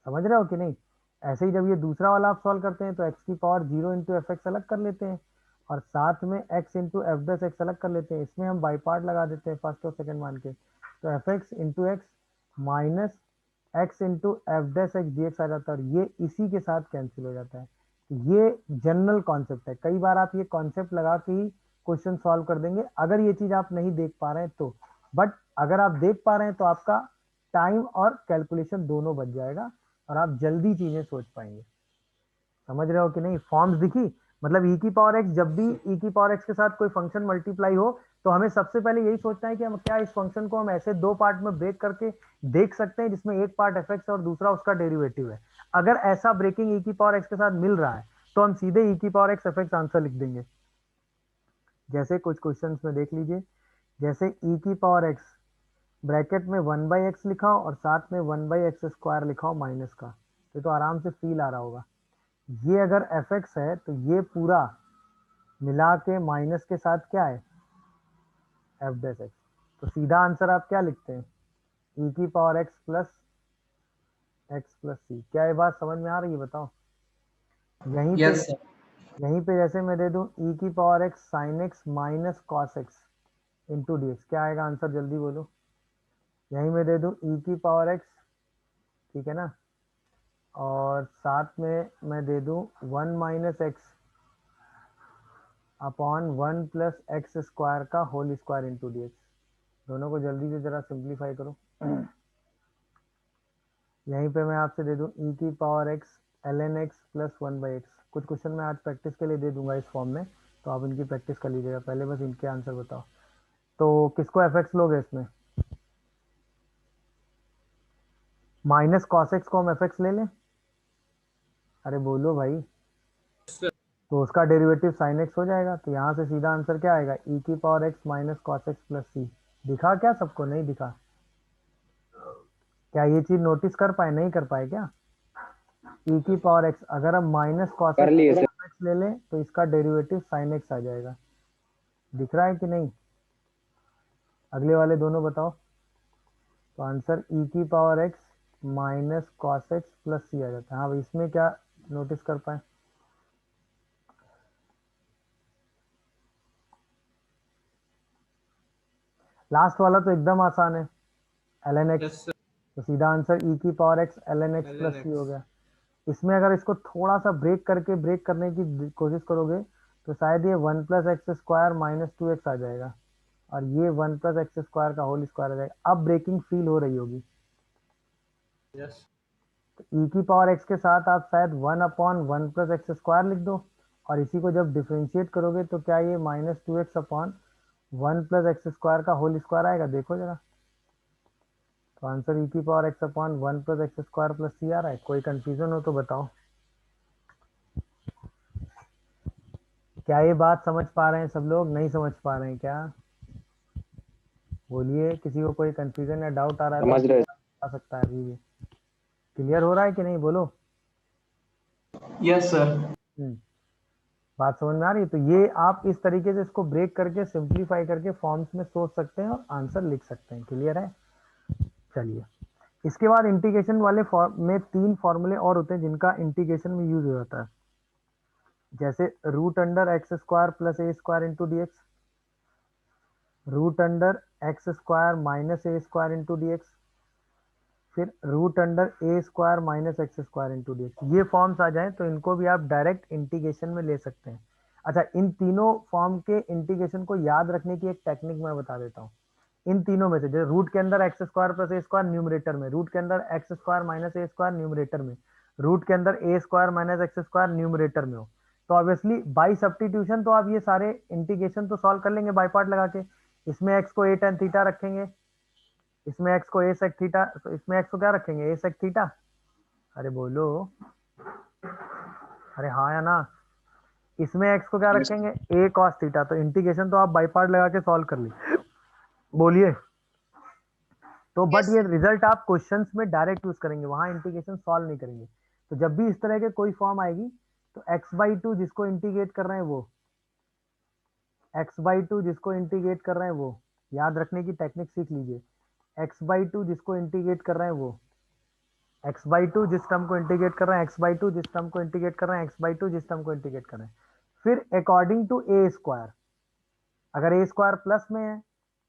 समझ रहे हो कि नहीं? ऐसे ही जब ये दूसरा वाला आप सॉल्व करते हैं तो एक्स की पावर 0 इंटू एफ एक्स अलग कर लेते हैं और साथ में x into f dash x अलग कर लेते हैं। इसमें हम बाई पार्ट लगा देते हैं फर्स्ट और सेकंड मान के। तो f x into x minus x into f dash x d x आ जाता है और ये इसी के साथ कैंसिल हो जाता है। ये जनरल कॉन्सेप्ट है। कई बार आप ये कॉन्सेप्ट लगा के ही क्वेश्चन सॉल्व कर देंगे अगर ये चीज आप नहीं देख पा रहे हैं तो। बट अगर आप देख पा रहे हैं तो आपका टाइम और कैलकुलेशन दोनों बच जाएगा और आप जल्दी चीजें सोच पाएंगे। समझ रहे हो कि नहीं? फॉर्म्स दिखी? मतलब ई की पावर एक्स, जब भी ई की पावर एक्स के साथ कोई फंक्शन मल्टीप्लाई हो तो हमें सबसे पहले यही सोचना है कि हम क्या इस फंक्शन को हम ऐसे दो पार्ट में ब्रेक करके देख सकते हैं जिसमें एक पार्ट एफ एक्स और दूसरा उसका डेरिवेटिव है। अगर ऐसा ब्रेकिंग ई की पावर एक्स के साथ मिल रहा है तो हम सीधे ई की power x F x answer लिख देंगे। जैसे कुछ क्वेश्चंस में देख लीजिए, जैसे ई की पावर एक्स ब्रैकेट में 1/x लिखाओ और साथ में 1/x² लिखाओ माइनस का। ये तो आराम से फील आ रहा होगा। ये अगर fx है तो ये पूरा मिला के माइनस के साथ क्या है, एफ डैश एक्स। तो सीधा आंसर आप क्या लिखते हैं, ई की पावर एक्स प्लस सी। क्या ये बात समझ में आ रही है? बताओ। यहीं पे Yes, sir. यहीं पे जैसे मैं दे दूं ई की power x sine x minus cos x into d x, क्या आएगा आंसर? जल्दी बोलो। यहीं में दे दूं ई की पावर एक्स, ठीक है ना, और साथ में मैं दे दूं 1 minus x upon 1 plus x square का whole square into d x. दोनों को जल्दी से जरा सिंप्लीफाई करो। यहीं पे मैं आपसे दे दूं ई की power x ln x plus 1/x। कुछ क्वेश्चन मैं आज प्रैक्टिस के लिए दे दूंगा इस फॉर्म में, तो आप इनकी प्रैक्टिस कर लीजिएगा। पहले बस इनके आंसर बताओ। तो किसको एफ एक्स लोगे इसमें? माइनस कॉस एक्स को हम एफ एक्स ले लें? अरे बोलो भाई। तो उसका डेरिवेटिव साइन एक्स हो जाएगा। तो यहाँ से सीधा आंसर क्या आएगा, ई की power x minus cos x plus c. दिखा क्या सबको? नहीं दिखा? क्या ये चीज नोटिस कर पाए? नहीं कर पाए क्या? ई की पावर एक्स अगर हम माइनस कॉस कर लिए सर। एक्स ले लें तो इसका डेरिवेटिव साइन एक्स आ जाएगा। दिख रहा है कि नहीं? अगले वाले दोनों बताओ। तो आंसर ई की power x minus cos x plus c आ जाता है। हाँ भाई, इसमें क्या नोटिस कर पाए? लास्ट वाला तो एकदम आसान है, ln x। Yes, sir. तो सीधा आंसर ई की power x ln x plus c हो गया। इसमें अगर इसको थोड़ा सा ब्रेक करने की कोशिश करोगे तो शायद ये 1 plus x square minus 2x आ जाएगा और ये 1 प्लस एक्स स्क्वायर का होल स्क्वायर आ जाएगा। अब ब्रेकिंग फील हो रही होगी। Yes. तो ई की पावर एक्स के साथ आप शायद 1 अपॉन 1 प्लस एक्स स्क्वायर लिख दो और इसी को जब डिफ्रेंशिएट करोगे तो क्या ये minus 2x upon 1 plus x square का होल स्क्वायर आएगा? देखो जरा। तो आंसर ई की power x upon 1 plus x square plus c आ रहा है। कोई कंफ्यूजन हो तो बताओ। क्या ये बात समझ पा रहे हैं सब लोग? नहीं समझ पा रहे हैं क्या? बोलिए, किसी को कोई कंफ्यूजन या डाउट आ रहा है समझ रहे तो आ सकता है अभी भी। क्लियर हो रहा है कि नहीं? बोलो। Yes, sir. बात समझ में आ रही है? तो ये आप इस तरीके से इसको ब्रेक करके सिंप्लीफाई करके फॉर्म्स में सोच सकते हैं और आंसर लिख सकते हैं। क्लियर है? चलिए, इसके बाद इंटीग्रेशन वाले फॉर्म में 3 फॉर्मूले और होते हैं जिनका इंटीग्रेशन में यूज हो जाता है। जैसे root under x square plus a square into d x, root under x square minus a square into d x, फिर root under a square minus x square into d x. ये forms आ जाएं तो इनको भी आप direct integration में ले सकते हैं। अच्छा, इन तीनों फॉर्म के इंटीग्रेशन को याद रखने की एक टेक्निक मैं बता देता हूँ। इन तीनों में से जैसे रूट के अंदर x square plus a square numerator में, रूट के अंदर x square minus a square numerator में, रूट के अंदर a square minus x square numerator में हो, तो ऑब्वियसली बाई सब्स्टिट्यूशन तो आप ये सारे इंटीग्रेशन तो सॉल्व कर लेंगे बाई पार्ट लगा के। इसमें एक्स को ए टेन थीटा रखेंगे, इसमें एक्स को ए सेक थीटा, तो इसमें एक्स को क्या रखेंगे, ए सेक थीटा। अरे बोलो, अरे हाँ या ना। इसमें एक्स को क्या रखेंगे, ए कॉस थीटा। तो इंटीग्रेशन तो आप बाई पार्ट लगा के सॉल्व कर ली, बोलिए। तो बट Yes, ये sir. रिजल्ट आप क्वेश्चंस में डायरेक्ट यूज करेंगे, वहां इंटीग्रेशन सॉल्व नहीं करेंगे। तो जब भी इस तरह के कोई फॉर्म आएगी तो x/2 जिसको इंटीग्रेट कर रहे हैं वो, x/2 जिसको इंटीग्रेट कर रहे हैं वो, याद रखने की टेक्निक सीख लीजिए। x/2 जिसको इंटीग्रेट कर रहे हैं वो, x/2 जिस टर्म को इंटीग्रेट कर रहे हैं, x/2 जिस टर्म को इंटीग्रेट कर रहे हैं, x/2 जिस टर्म को इंटीग्रेट कर रहे हैं, फिर अकॉर्डिंग टू ए स्क्वायर, अगर ए स्क्वायर प्लस में है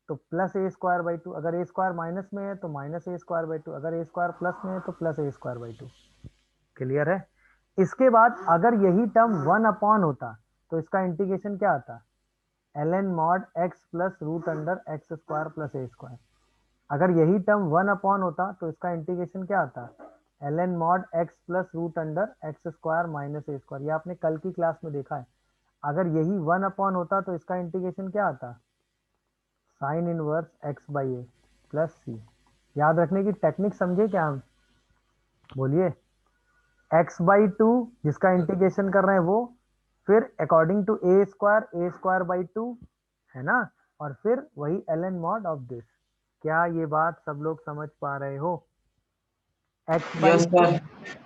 तो plus a square by to, अगर ए स्क्वायर माइनस में है तो minus a square by to, अगर ए स्क्वायर प्लस में है तो plus a square by to. Clear है। इसके बाद अगर यही टर्म 1 अपॉन होता तो इसका इंटीग्रेशन क्या आता, ln mod x plus root under x square plus a square. अगर यही टर्म 1 अपॉन होता तो इसका इंटीग्रेशन क्या आता, ln mod x plus root under x square minus a square. ये आपने कल की क्लास में देखा है। अगर यही 1 अपॉन होता तो इसका इंटीग्रेशन क्या आता, sine inverse x by a plus c. याद रखने की टेक्निक समझे क्या हम, बोलिए। x/2 जिसका इंटीग्रेशन कर रहे हैं वो, फिर according to a square by two, है ना, और फिर वही ln मॉड ऑफ दिस। क्या ये बात सब लोग समझ पा रहे हो। Yes, x/2 sir.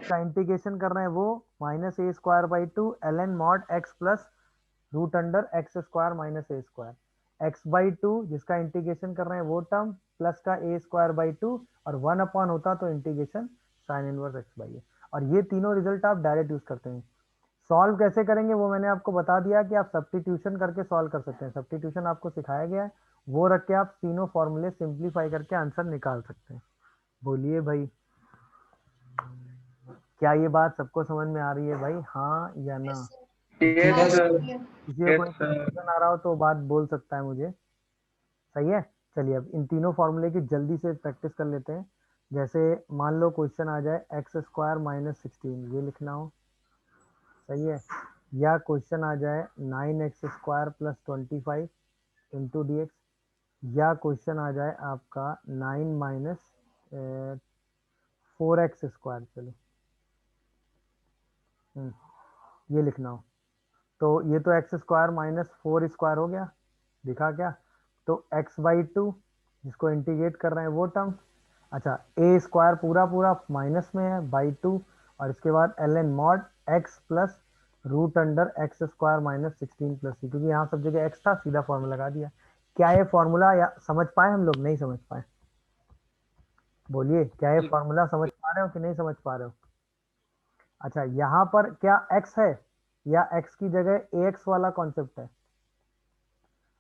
का इंटीग्रेशन कर रहे हैं वो, minus a square by two ln mod x plus root under x square minus a square. x/2 जिसका इंटीग्रेशन कर रहे हैं वो टर्म, प्लस का ए स्क्वायर बाई टू, और 1 अपॉन होता तो integration sine inverse x by a. और ये तीनों रिजल्ट आप डायरेक्ट यूज करते हैं। सॉल्व कैसे करेंगे वो मैंने आपको बता दिया कि आप सब्स्टिट्यूशन करके सॉल्व कर सकते हैं। सब्स्टिट्यूशन आपको सिखाया गया है, वो रख के आप तीनों फॉर्मूले सिंप्लीफाई करके आंसर निकाल सकते हैं। बोलिए भाई, क्या ये बात सबको समझ में आ रही है भाई, हाँ या ना। Yes, sir. Yes, हाँ, sir. sir. Yeah. किसी को Yes, कोई sir. कंफ्यूजन आ रहा हो तो बात बोल सकता है मुझे। सही है। चलिए अब इन तीनों फॉर्मूले की जल्दी से प्रैक्टिस कर लेते हैं। जैसे मान लो क्वेश्चन आ जाए एक्स स्क्वायर माइनस 16, ये लिखना हो, सही है। या क्वेश्चन आ जाए 9x² plus 25 into d x, या क्वेश्चन आ जाए आपका 9 माइनस 4x², चलो ये लिखना हो। तो ये तो x² माइनस 4² हो गया, दिखा क्या। तो x/2 जिसको इंटीग्रेट कर रहे हैं वो टर्म, अच्छा ए स्क्वायर पूरा पूरा माइनस में है बाई टू, और इसके बाद ln mod x plus root under x square minus 16 plus c, क्योंकि यहाँ सब जगह x था, सीधा फॉर्मूला लगा दिया। क्या ये फॉर्मूला या समझ पाए हम लोग, नहीं समझ पाए, बोलिए। क्या ये फॉर्मूला समझ पा रहे हो कि नहीं समझ पा रहे हो। अच्छा यहाँ पर क्या x है, या x की जगह ax वाला कॉन्सेप्ट है,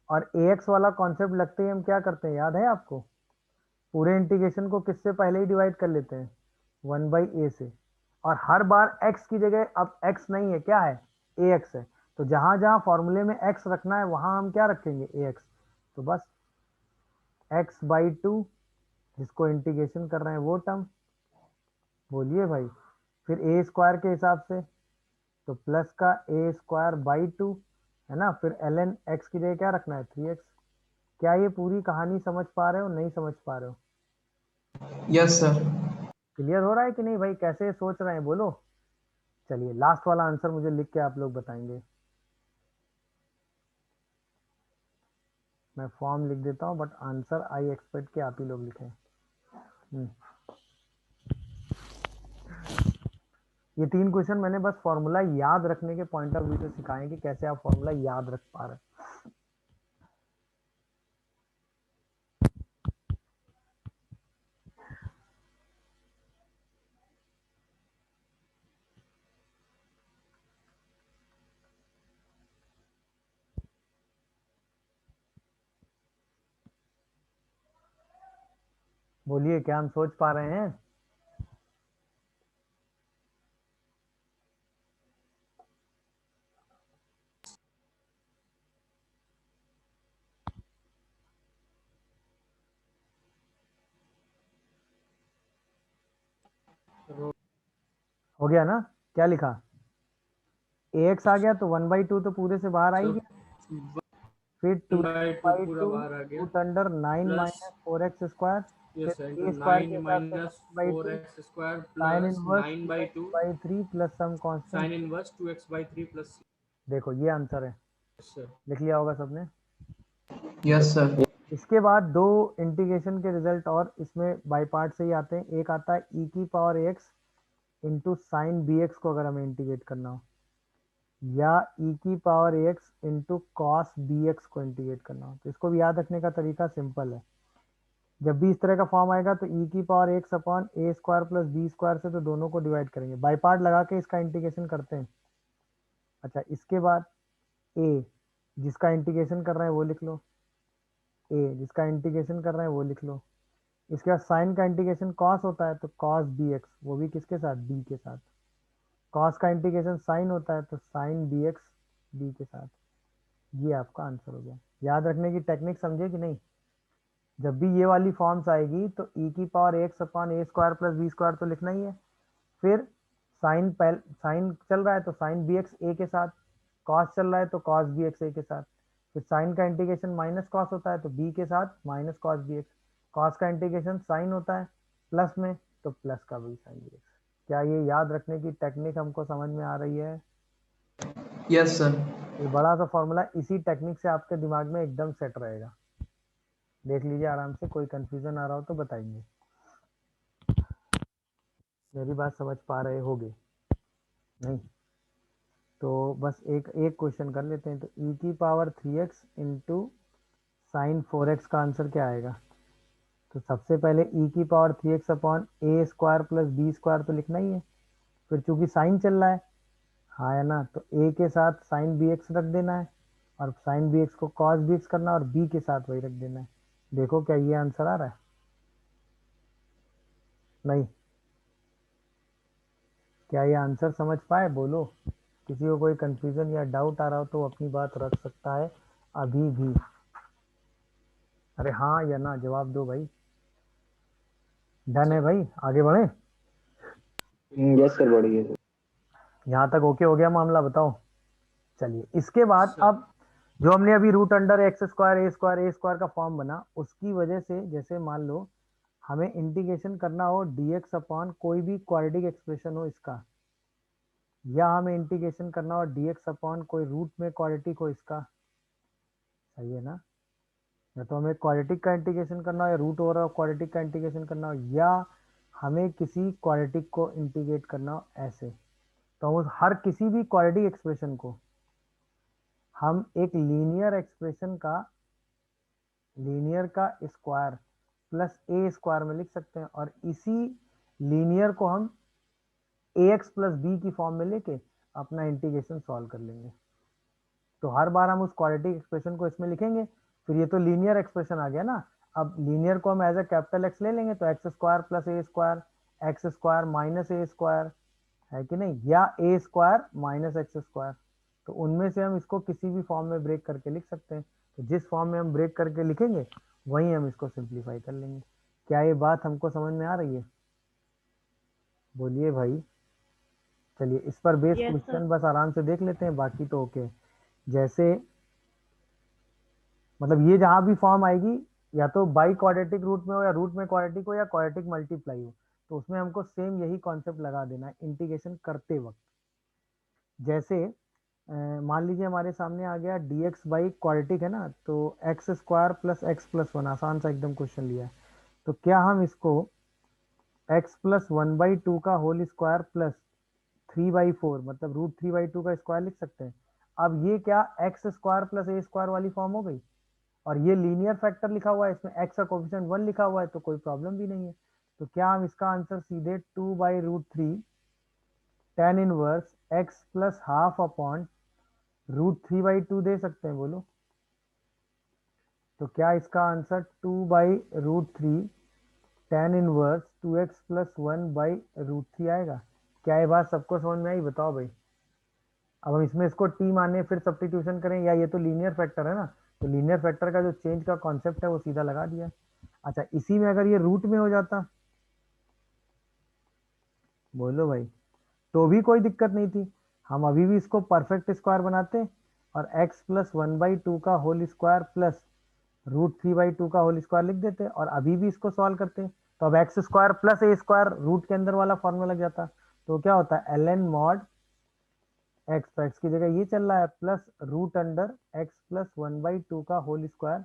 और ax वाला कॉन्सेप्ट लगते ही हम क्या करते हैं, याद है आपको, पूरे इंटीग्रेशन को किससे पहले ही डिवाइड कर लेते हैं, 1/a से। और हर बार x की जगह अब x नहीं है, क्या है, ax है। तो जहां जहां फॉर्मूले में x रखना है वहां हम क्या रखेंगे, ax। तो बस x/2 जिसको इंटीग्रेशन कर रहे हैं वो टर्म, बोलिए भाई। फिर ए स्क्वायर के हिसाब से तो प्लस का ए स्क्वायर बाई टू, है ना, फिर ln x की जगह क्या रखना है, 3x। क्या ये पूरी कहानी समझ पा रहे हो, नहीं समझ पा रहे हो। Yes, sir. क्लियर हो रहा है कि नहीं भाई, कैसे सोच रहे हैं बोलो। चलिए लास्ट वाला आंसर मुझे लिख के आप लोग बताएंगे। मैं फॉर्म लिख देता हूँ बट आंसर आई एक्सपेक्ट कि आप ही लोग लिखें। ये 3 क्वेश्चन मैंने बस फॉर्मूला याद रखने के पॉइंट ऑफ व्यू से सिखाए कि कैसे आप फॉर्मूला याद रख पा रहे हैं। बोलिए, क्या हम सोच पा रहे हैं। हो गया ना? क्या लिखा? ax आ गया तो 1/2 तो पूरे से बाहर आ ही So गया, फिर 2 1/2 बाई पूरा टू बाहर आ गया root under 9 plus minus 4x square, yes फिर इंटू a स्क्वायर के 9 हिसाब से minus 1/2 4x² sine plus inverse 2x 9/2 by 3 plus some constant. Sine inverse 2x/3 plus देखो ये आंसर है, सर। लिख लिया होगा सबने। Yes, sir. इसके बाद दो इंटीग्रेशन के रिजल्ट और इसमें बाई पार्ट से ही आते हैं। एक आता है e की power x into sine b x को अगर हमें इंटीग्रेट करना हो, या e की power x into cos b x को इंटीग्रेट करना हो। तो इसको भी याद रखने का तरीका सिंपल है। जब भी इस तरह का फॉर्म आएगा तो e की पावर x अपॉन ए स्क्वायर प्लस बी स्क्वायर से तो दोनों को डिवाइड करेंगे, बाई पार्ट लगा के इसका इंटीग्रेशन करते हैं। अच्छा, इसके बाद a जिसका इंटीग्रेशन कर रहे हैं वो लिख लो, जिसका इंटीग्रेशन कर रहे हैं वो लिख लो। इसके बाद साइन का इंटीग्रेशन कॉस होता है तो कॉस बी एक्स, वो भी किसके साथ? बी के साथ। कॉस का इंटीग्रेशन साइन होता है तो साइन बी एक्स बी के साथ। ये आपका आंसर हो गया। याद रखने की टेक्निक समझे कि नहीं? जब भी ये वाली फॉर्म्स आएगी तो e की पावर एक्स अपॉन ए स्क्वायर प्लस बी स्क्वायर तो लिखना ही है, फिर साइन चल रहा है तो साइन बी एक्स ए के साथ, कॉस चल रहा है तो कॉस बी एक्स ए के साथ, फिर साइन का इंटीग्रेशन माइनस कॉस होता है तो बी के साथ minus cos b x, cos का इंटीग्रेशन साइन होता है प्लस में तो प्लस का भी साइन बी एक्स। क्या ये याद रखने की टेक्निक हमको समझ में आ रही है? Yes, sir. ये बड़ा सा फॉर्मूला इसी टेक्निक से आपके दिमाग में एकदम सेट रहेगा। देख लीजिए आराम से, कोई कंफ्यूजन आ रहा हो तो बताइए। मेरी बात समझ पा रहे होगे? नहीं तो बस एक एक क्वेश्चन कर लेते हैं। तो e की power 3x into sine 4x का आंसर क्या आएगा? तो सबसे पहले e की पावर 3x अपॉन ए स्क्वायर प्लस बी स्क्वायर तो लिखना ही है, फिर चूंकि साइन चल रहा है, हाँ है ना, तो a के साथ साइन बी एक्स रख देना है, और साइन बी एक्स को कॉस बी एक्स करना है, और b के साथ वही रख देना है। देखो क्या ये आंसर आ रहा है? नहीं? क्या ये आंसर समझ पाए? बोलो, किसी को कोई कंफ्यूजन या डाउट आ रहा हो तो अपनी बात रख सकता है अभी भी। अरे हाँ या ना जवाब दो भाई। डन है भाई, आगे बढ़े? यस सर, बढ़िया सर। यहाँ तक ओके हो गया मामला? बताओ। चलिए इसके बाद सर अब जो हमने अभी रूट अंडर एक्स स्क्वायर ए स्क्वायर का फॉर्म बना, उसकी वजह से जैसे मान लो हमें इंटीग्रेशन करना हो dx अपॉन कोई भी क्वाड्रेटिक एक्सप्रेशन हो इसका, या हमें इंटीग्रेशन करना हो dx अपॉन कोई रूट में क्वाड्रेटिक हो इसका, सही है ना? या तो हमें क्वाड्रेटिक का इंटीग्रेशन करना हो, या रूट ओवर क्वाड्रेटिक का इंटीग्रेशन करना हो, या हमें किसी क्वाड्रेटिक को इंटीग्रेट करना हो ऐसे। तो उस हर किसी भी क्वाड्रेटिक एक्सप्रेशन को हम एक लीनियर का स्क्वायर प्लस ए स्क्वायर में लिख सकते हैं, और इसी लीनियर को हम ए एक्स प्लस बी की फॉर्म में लेके अपना इंटीग्रेशन सॉल्व कर लेंगे। तो हर बार हम उस क्वाड्रेटिक एक्सप्रेशन को इसमें लिखेंगे, फिर ये तो लीनियर एक्सप्रेशन आ गया ना। अब लीनियर को हम एज ए कैपिटल एक्स ले लेंगे तो x square plus a square, x square minus a square, है कि नहीं, या ए स्क्वायर माइनस एक्स स्क्वायर। तो उनमें से हम इसको किसी भी फॉर्म में ब्रेक करके लिख सकते हैं। तो जिस फॉर्म में हम ब्रेक करके लिखेंगे वहीं हम इसको सिंप्लीफाई कर लेंगे। क्या ये बात हमको समझ में आ रही है? बोलिए भाई। चलिए इस पर बेस क्वेश्चन बस आराम से देख लेते हैं, बाकी तो ओके। जैसे मतलब ये जहां भी फॉर्म आएगी, या तो बाई क्वाड्रेटिक रूट में हो, या रूट में क्वाड्रेटिक हो, या क्वाड्रेटिक मल्टीप्लाई हो, तो उसमें हमको सेम यही कॉन्सेप्ट लगा देना है इंटीग्रेशन करते वक्त। जैसे मान लीजिए हमारे सामने आ गया dx बाई क्वाड्रेटिक है ना, तो x square plus x plus one, आसान सा एकदम क्वेश्चन लिया है। तो क्या हम इसको एक्स प्लस 1/2 का होल स्क्वायर प्लस 3/4 मतलब √3/2 का स्क्वायर लिख सकते हैं? अब ये क्या x square plus a square वाली फॉर्म हो गई, और ये लीनियर फैक्टर लिखा हुआ है, इसमें एक्स का कोफिशिएंट 1 लिखा हुआ है, तो कोई प्रॉब्लम भी नहीं है। तो क्या हम इसका आंसर सीधे 2/√3 tan inverse x plus half upon √3/2 दे सकते हैं? बोलो। तो क्या इसका answer 2/√3 tan inverse 2x plus 1/√3 आएगा? क्या ये बात सबको समझ में आई? बताओ भाई। अब हम इसमें इसको टी माने फिर सब्स्टिट्यूशन करें, या ये तो लीनियर फैक्टर है ना, तो लीनियर फैक्टर का जो चेंज का कॉन्सेप्ट है वो सीधा लगा दिया। अच्छा, इसी में अगर ये रूट में हो जाता, बोलो भाई, तो भी कोई दिक्कत नहीं थी, हम अभी भी इसको परफेक्ट स्क्वायर बनाते और x प्लस 1/2 का होल स्क्वायर प्लस √3/2 का होल स्क्वायर लिख देते और अभी भी इसको सॉल्व करते। तो अब x square plus a square root के अंदर वाला फॉर्मूला लग जाता। तो क्या होता है ln मॉड एक्स, तो एक्स की जगह ये चल रहा है plus root under x plus 1/2 का होल स्क्वायर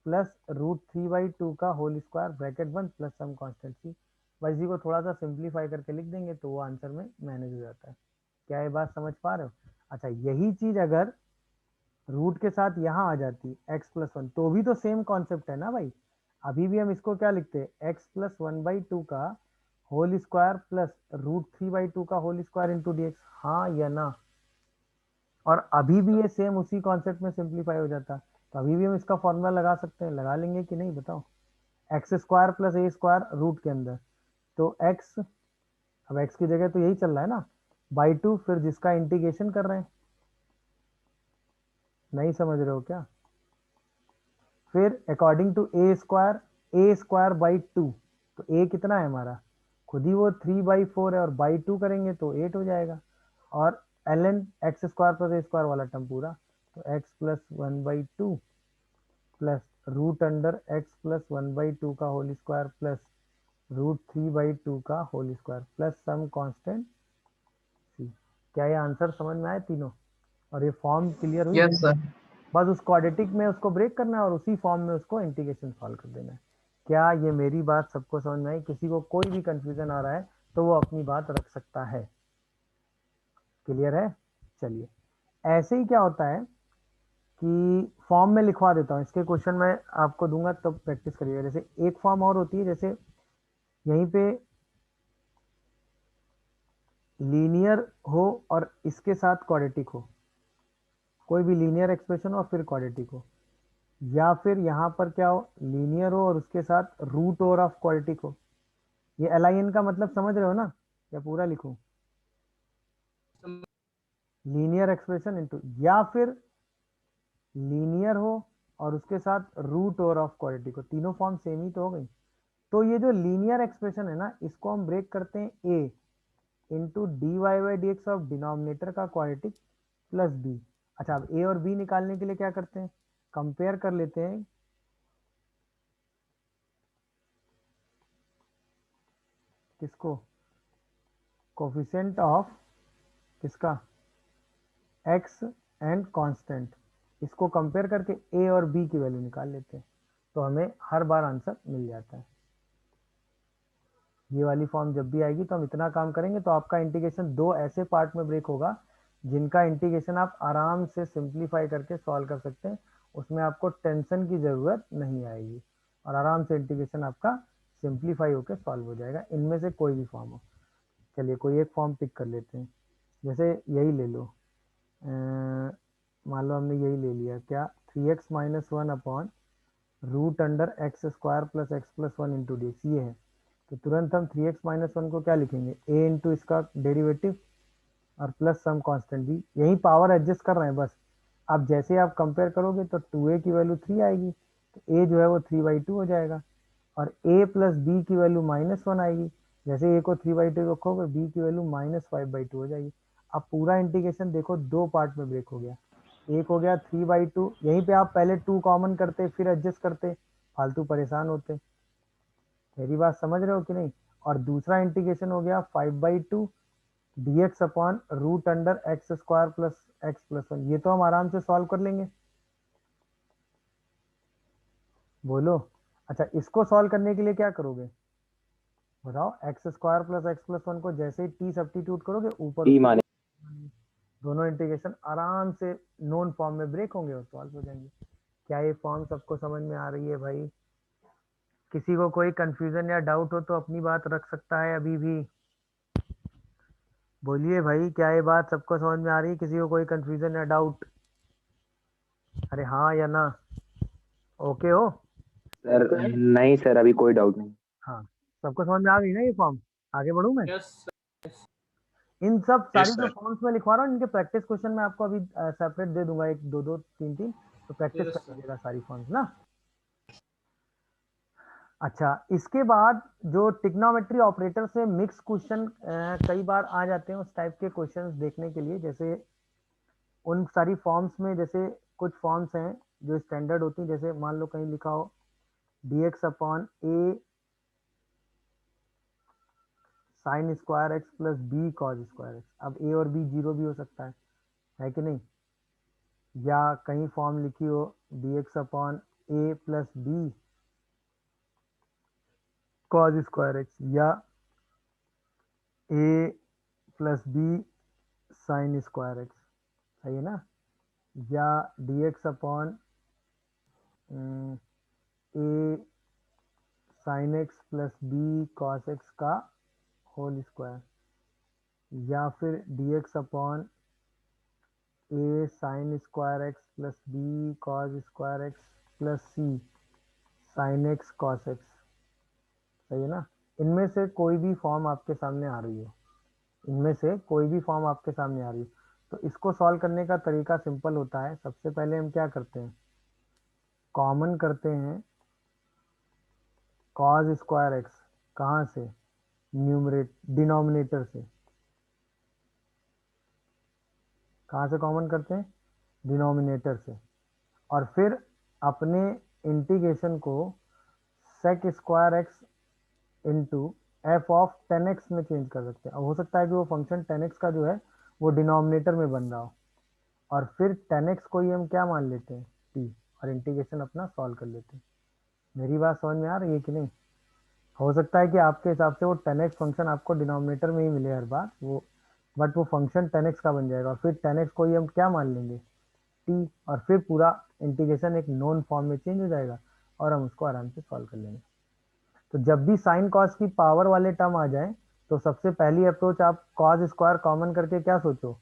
प्लस √3/2 का होल स्क्वायर ब्रैकेट बंद प्लस सम कांस्टेंट सी। बस इसी को थोड़ा सा सिंप्लीफाई करके लिख देंगे तो वो आंसर में मैनेज हो जाता है। क्या ये बात समझ पा रहे हो? अच्छा, यही चीज अगर रूट के साथ यहाँ आ जाती x प्लस 1 तो भी तो सेम कॉन्सेप्ट है ना भाई। अभी भी हम इसको क्या लिखते हैं, x प्लस 1/2 का होल स्क्वायर प्लस √3/2 का whole square into d x, हाँ या ना? और अभी भी ये सेम उसी कॉन्सेप्ट में सिंप्लीफाई हो जाता। तो अभी भी हम इसका फॉर्मूला लगा सकते हैं, लगा लेंगे कि नहीं बताओ? X square plus a square root के अंदर, तो एक्स, अब एक्स की जगह तो यही चल रहा है ना बाई 2, फिर जिसका इंटीग्रेशन कर रहे हैं। नहीं समझ रहे हो क्या? फिर according to a square by 2, तो ए कितना है हमारा, खुद ही वो 3/4 है और बाई 2 करेंगे तो 8 हो जाएगा। और ln x square plus a square वाला टर्म पूरा, तो x plus 1/2 plus root under x plus 1/2 का होल स्क्वायर प्लस √3/2 का whole square plus some constant c. क्या ये आंसर समझ में आए तीनों? और ये फॉर्म क्लियर हुई? Yes, sir. बस उस क्वाड्रेटिक में उसको ब्रेक करना है और उसी फॉर्म में उसको इंटीग्रेशन सॉल्व कर देना है। क्या ये मेरी बात सबको समझ में आई? किसी को कोई भी कंफ्यूजन आ रहा है तो वो अपनी बात रख सकता है। क्लियर है? चलिए, ऐसे ही क्या होता है कि फॉर्म में लिखवा देता हूँ, इसके क्वेश्चन मैं आपको दूंगा तब तो प्रैक्टिस करिएगा। जैसे एक फॉर्म और होती है, जैसे यहीं पे लीनियर हो और इसके साथ क्वाड्रेटिक हो, कोई भी लीनियर एक्सप्रेशन हो और फिर क्वाड्रेटिक हो, या फिर यहाँ पर क्या हो, लीनियर हो और उसके साथ रूट ओवर ऑफ क्वाड्रेटिक हो। ये LIN का मतलब समझ रहे हो ना, या पूरा लिखूं? लीनियर एक्सप्रेशन इनटू, या फिर लीनियर हो और उसके साथ रूट ओवर ऑफ क्वाड्रेटिक हो, तीनों फॉर्म सेम ही तो हो गई। तो ये जो लीनियर एक्सप्रेशन है ना, इसको हम ब्रेक करते हैं a into dy/dx of denominator का क्वाड्रेटिक प्लस b। अच्छा, अब a और b निकालने के लिए क्या करते हैं, कंपेयर कर लेते हैं किसको, कोफिशिएंट ऑफ किसका, x एंड कांस्टेंट, इसको कंपेयर करके a और b की वैल्यू निकाल लेते हैं, तो हमें हर बार आंसर मिल जाता है। ये वाली फॉर्म जब भी आएगी तो हम इतना काम करेंगे तो आपका इंटीग्रेशन दो ऐसे पार्ट में ब्रेक होगा जिनका इंटीग्रेशन आप आराम से सिंप्लीफाई करके सॉल्व कर सकते हैं, उसमें आपको टेंशन की ज़रूरत नहीं आएगी और आराम से इंटीग्रेशन आपका सिंप्लीफाई होकर सॉल्व हो जाएगा, इनमें से कोई भी फॉर्म हो। चलिए कोई एक फॉर्म पिक कर लेते हैं, जैसे यही ले लो, मान लो हमने यही ले लिया, क्या 3x - 1 upon root under x square plus x plus 1 into d x, ये है। तो तुरंत हम 3x - 1 को क्या लिखेंगे, a इंटू इसका डेरिवेटिव और प्लस सम कांस्टेंट भी, यही पावर एडजस्ट कर रहे हैं बस। अब जैसे आप कंपेयर करोगे तो 2a की वैल्यू 3 आएगी, तो a जो है वो 3/2 हो जाएगा और a प्लस b की वैल्यू -1 आएगी। जैसे a को 3/2 रखोगे b की वैल्यू -5/2 हो जाएगी। अब पूरा इंटीग्रेशन देखो दो पार्ट में ब्रेक हो गया, एक हो गया 3/2, यहीं पे आप पहले 2 कॉमन करते फिर एडजस्ट करते, फालतू परेशान होते। मेरी बात समझ रहे हो कि नहीं? और दूसरा इंटीग्रेशन हो गया 5/2 dx upon root under x square plus x plus 1, ये तो हम आराम से सॉल्व कर लेंगे, बोलो। अच्छा, इसको सॉल्व करने के लिए क्या करोगे बताओ, x square plus x plus 1 को जैसे ही t सब्स्टिट्यूट करोगे ऊपर टी माने दोनों इंटीग्रेशन आराम से नोन फॉर्म में ब्रेक होंगे और सॉल्व हो जाएंगे। क्या ये फॉर्म सबको समझ में आ रही है भाई? किसी को कोई कंफ्यूजन या डाउट हो तो अपनी बात रख सकता है अभी भी, बोलिए भाई। क्या ये बात सबको समझ में आ रही है? किसी को कोई कंफ्यूजन या डाउट? अरे हाँ या ना, ओके हो? सर? नहीं सर, अभी कोई डाउट नहीं। हाँ, सबको समझ में आ गई ना ये फॉर्म? आगे बढ़ूं मैं? यस इन सब सारी Yes, जो sir. फॉर्म्स में लिखवा रहा हूँ इनके प्रैक्टिस क्वेश्चन मैं आपको अभी सेपरेट दे दूंगा, एक दो दो तीन तीन, तो प्रैक्टिस Yes, कर sir. लीजिएगा सारी फॉर्म्स ना। अच्छा, इसके बाद जो ट्रिग्नोमेट्री ऑपरेटर से मिक्स क्वेश्चन कई बार आ जाते हैं, उस टाइप के क्वेश्चंस देखने के लिए, जैसे उन सारी फॉर्म्स में जैसे कुछ फॉर्म्स हैं जो स्टैंडर्ड होती हैं, जैसे मान लो कहीं लिखा हो dx upon a sine square x plus b cos square x. अब a और b जीरो भी हो सकता है कि नहीं? या कहीं फॉर्म लिखी हो dx upon a plus b cos square x, या a plus b sine square x, सही है ना? या dx upon a sine x plus b cos x का होल स्क्वायर, या फिर dx upon a sine square x plus b cos square x plus c sine x cos x, सही है ना? इनमें से कोई भी फॉर्म आपके सामने आ रही हो, इनमें से कोई भी फॉर्म आपके सामने आ रही हो, तो इसको सॉल्व करने का तरीका सिंपल होता है। सबसे पहले हम क्या करते हैं, कॉमन करते हैं कॉस स्क्वायर एक्स, कहाँ से? डिनोमिनेटर से। कहाँ से कॉमन करते हैं? डिनोमिनेटर से। और फिर अपने इंटीग्रेशन को sec square x into f of 10x में चेंज कर सकते हैं। अब हो सकता है कि वो फंक्शन 10x का जो है वो डिनोमिनेटर में बन रहा हो, और फिर 10x को ही हम क्या मान लेते हैं, t, और इंटीग्रेशन अपना सॉल्व कर लेते हैं। मेरी बात समझ में आ रही है कि नहीं? हो सकता है कि आपके हिसाब से वो 10x फंक्शन आपको डिनोमिनेटर में ही मिले हर बार, वो बट वो फंक्शन 10x का बन जाएगा, और फिर 10x को ही हम क्या मान लेंगे, t, और फिर पूरा इंटीग्रेशन एक नॉन फॉर्म में चेंज हो जाएगा, और हम उसको आराम से सॉल्व कर लेंगे। तो जब भी साइन कॉस की पावर वाले टर्म आ जाए, तो सबसे पहली अप्रोच आप कॉस स्क्वायर कॉमन करके क्या सोचो,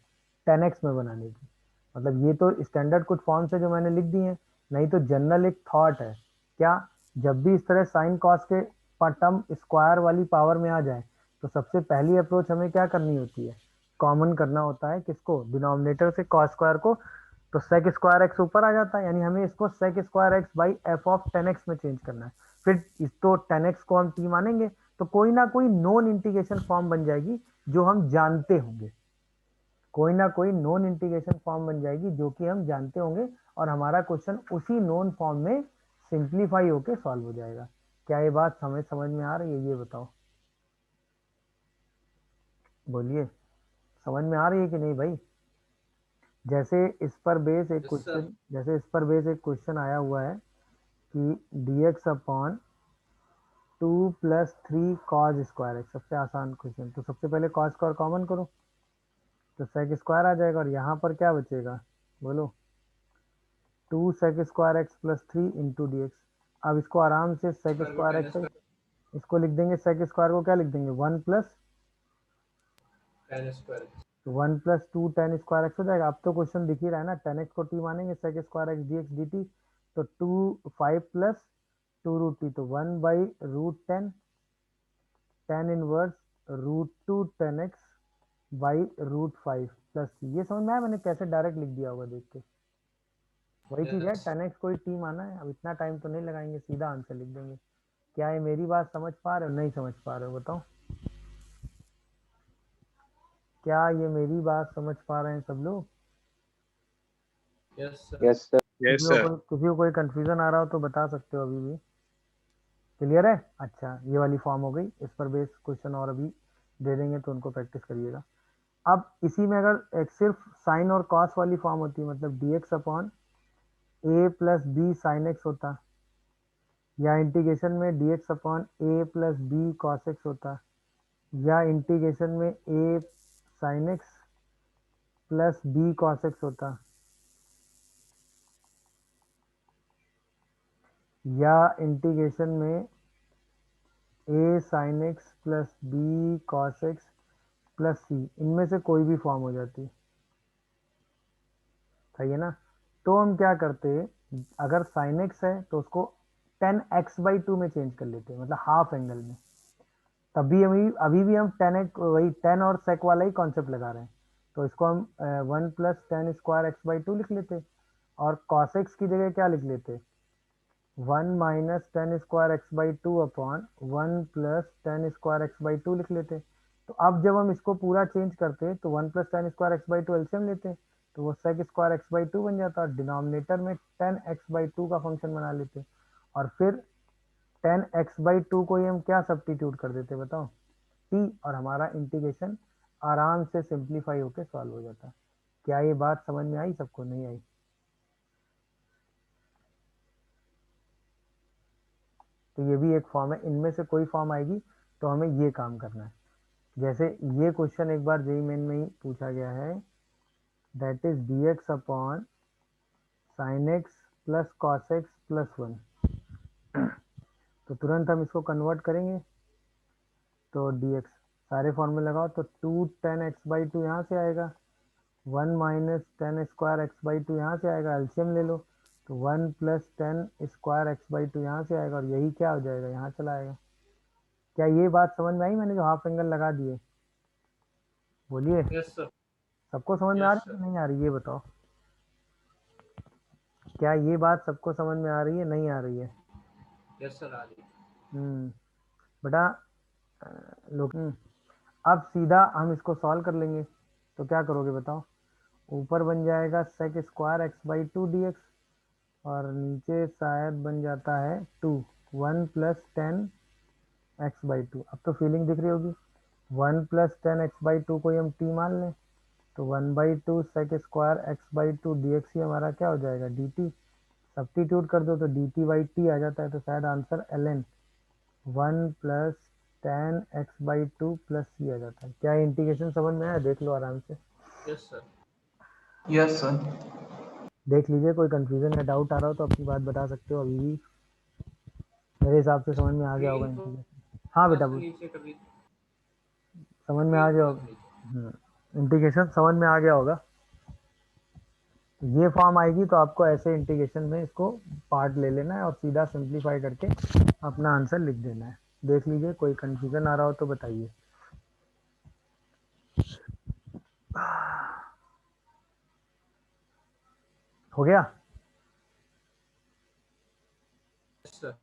10x में बनाने की। मतलब ये तो स्टैंडर्ड कुछ फॉर्म्स है जो मैंने लिख दी हैं, नहीं तो जनरल एक थॉट है क्या, जब भी इस तरह साइन कॉस के टर्म स्क्वायर वाली पावर में आ जाए, तो सबसे पहली अप्रोच हमें क्या करनी होती है, कॉमन करना होता है किसको, डिनोमिनेटर से कॉस स्क्वायर को। तो सेक स्क्वायर एक्स ऊपर आ जाता है, यानी हमें इसको sec square x by f of 10x में चेंज करना है। फिर इस तो 10x को हम t मानेंगे, तो कोई ना कोई नॉन इंटीग्रेशन फॉर्म बन जाएगी जो हम जानते होंगे, कोई ना कोई नॉन इंटीग्रेशन फॉर्म बन जाएगी जो कि हम जानते होंगे, और हमारा क्वेश्चन उसी नॉन फॉर्म में सिंप्लीफाई होके सॉल्व हो जाएगा। क्या ये बात समझ में आ रही है? ये बताओ, बोलिए, समझ में आ रही है कि नहीं भाई? जैसे इस पर बेस एक Yes, sir. क्वेश्चन जैसे इस पर बेस एक क्वेश्चन आया हुआ है कि dx upon 2+3 cause square x, सबसे आसान क्वेश्चन। तो सबसे पहले कॉज स्क्वायर कॉमन करो, तो सेक स्क्वायर आ जाएगा, और यहाँ पर क्या बचेगा, बोलो, 2 sec square x plus 3 into d x. अब इसको आराम से sec Square root square 10 x, square इसको लिख देंगे, सेक स्क्वायर को क्या लिख देंगे, 1 plus 10 square. 1 plus 2 ten square x हो जाएगा। अब तो क्वेश्चन दिख ही रहा है ना, 10x को t मानेंगे, sec square x d x d t, तो 5 प्लस 2 रूट t, तो 1/√10, ten inverse √2 10x by √5 plus c. ये समझ में आया मैंने कैसे डायरेक्ट लिख दिया होगा देख के? वही चीज़ है, Yes. 10x को ही t माना है। अब इतना टाइम तो नहीं लगाएंगे, सीधा आंसर लिख देंगे। क्या ये मेरी बात समझ पा रहे हो, नहीं समझ पा रहे हो, बताओ? क्या ये मेरी बात समझ पा रहे हैं सब लोग? Yes, sir. Yes sir. Yes, sir. किसी को कोई कंफ्यूजन आ रहा हो तो बता सकते हो अभी भी। क्लियर है? अच्छा, ये वाली फॉर्म हो गई, इस पर बेस क्वेश्चन और अभी दे देंगे तो उनको प्रैक्टिस करिएगा। अब इसी में अगर एक सिर्फ साइन और कॉस वाली फॉर्म होती, मतलब dx upon a plus b sine x होता, या इंटीग्रेशन में dx upon a plus b cos x होता, या इंटीग्रेशन में a sine x plus b cos x होता, या इंटीग्रेशन में a sine x plus b cos x plus c, इनमें से कोई भी फॉर्म हो जाती, सही है ना? तो हम क्या करते, अगर साइन एक्स है तो उसको 10x/2 में चेंज कर लेते हैं, मतलब हाफ एंगल में। तभी अभी भी हम 10x, वही 10 और सेक वाला ही कॉन्सेप्ट लगा रहे हैं, तो इसको हम 1 + 10² x/2 लिख लेते, और कॉस एक्स की जगह क्या लिख लेते, 1 minus tan square x by two upon 1 plus tan square x by to लिख लेते। तो अब जब हम इसको पूरा चेंज करते तो 1 plus tan square x by two LCM लेते तो वो sec square x by two बन जाता और डिनोमिनेटर में टेन एक्स बाई टू का फंक्शन बना लेते और फिर टेन एक्स बाई टू को ही हम क्या सब्स्टिट्यूट कर देते बताओ, टी, और हमारा इंटीग्रेशन आराम से सिंप्लीफाई होके सॉल्व हो जाता। क्या ये बात समझ में आई सबको, नहीं आई? तो ये भी एक फॉर्म है, इनमें से कोई फॉर्म आएगी तो हमें ये काम करना है। जैसे ये क्वेश्चन एक बार जेईई मेन में ही पूछा गया है, that is D x upon sine x plus cos x plus one. तो तुरंत हम इसको कन्वर्ट करेंगे तो डी एक्स सारे फॉर्मूले लगाओ तो two tan x by two यहाँ से आएगा, 1 minus tan square x by two यहाँ से आएगा, एलसीएम ले लो तो 1 plus tan square x by two यहाँ से आएगा और यही क्या हो जाएगा, यहाँ चला आएगा। क्या ये बात समझ में आई मैंने जो हाफ एंगल लगा दिए? बोलिए, यस सर। सबको समझ में आ यस रही है सर। कि नहीं आ रही, ये बताओ। क्या ये बात सबको समझ में आ रही है, नहीं आ रही है? यस सर आ रही। बेटा लोग अब सीधा हम इसको सॉल्व कर लेंगे। तो क्या करोगे बताओ, ऊपर बन जाएगा sec square x by two d x और नीचे शायद बन जाता है 2 1 plus ten x by two. अब तो फीलिंग दिख रही होगी, 1 plus ten x by two को ही हम टी मान लें तो 1 by two sec square x by two d x ही हमारा क्या हो जाएगा, डी टी। सब्स्टिट्यूट कर दो तो डी टी बाई टी आ जाता है तो शायद answer l n 1 plus ten x by two plus c आ जाता है। क्या इंटीग्रेशन समझ में आया? देख लो आराम से, यस सर। Yes, sir. देख लीजिए, कोई कंफ्यूजन या डाउट आ रहा हो तो अपनी बात बता सकते हो अभी भी। मेरे हिसाब से समझ में आ गया होगा इंटीग्रेशन। हाँ बेटा बोल, नीचे कभी समझ में आ गया होगा। इंटीग्रेशन समझ में आ गया होगा। ये फॉर्म आएगी तो आपको ऐसे इंटीग्रेशन में इसको पार्ट ले लेना है और सीधा सिंप्लीफाई करके अपना आंसर लिख देना है। देख लीजिए, कोई कंफ्यूजन आ रहा हो तो बताइए। हो गया? Yes sir.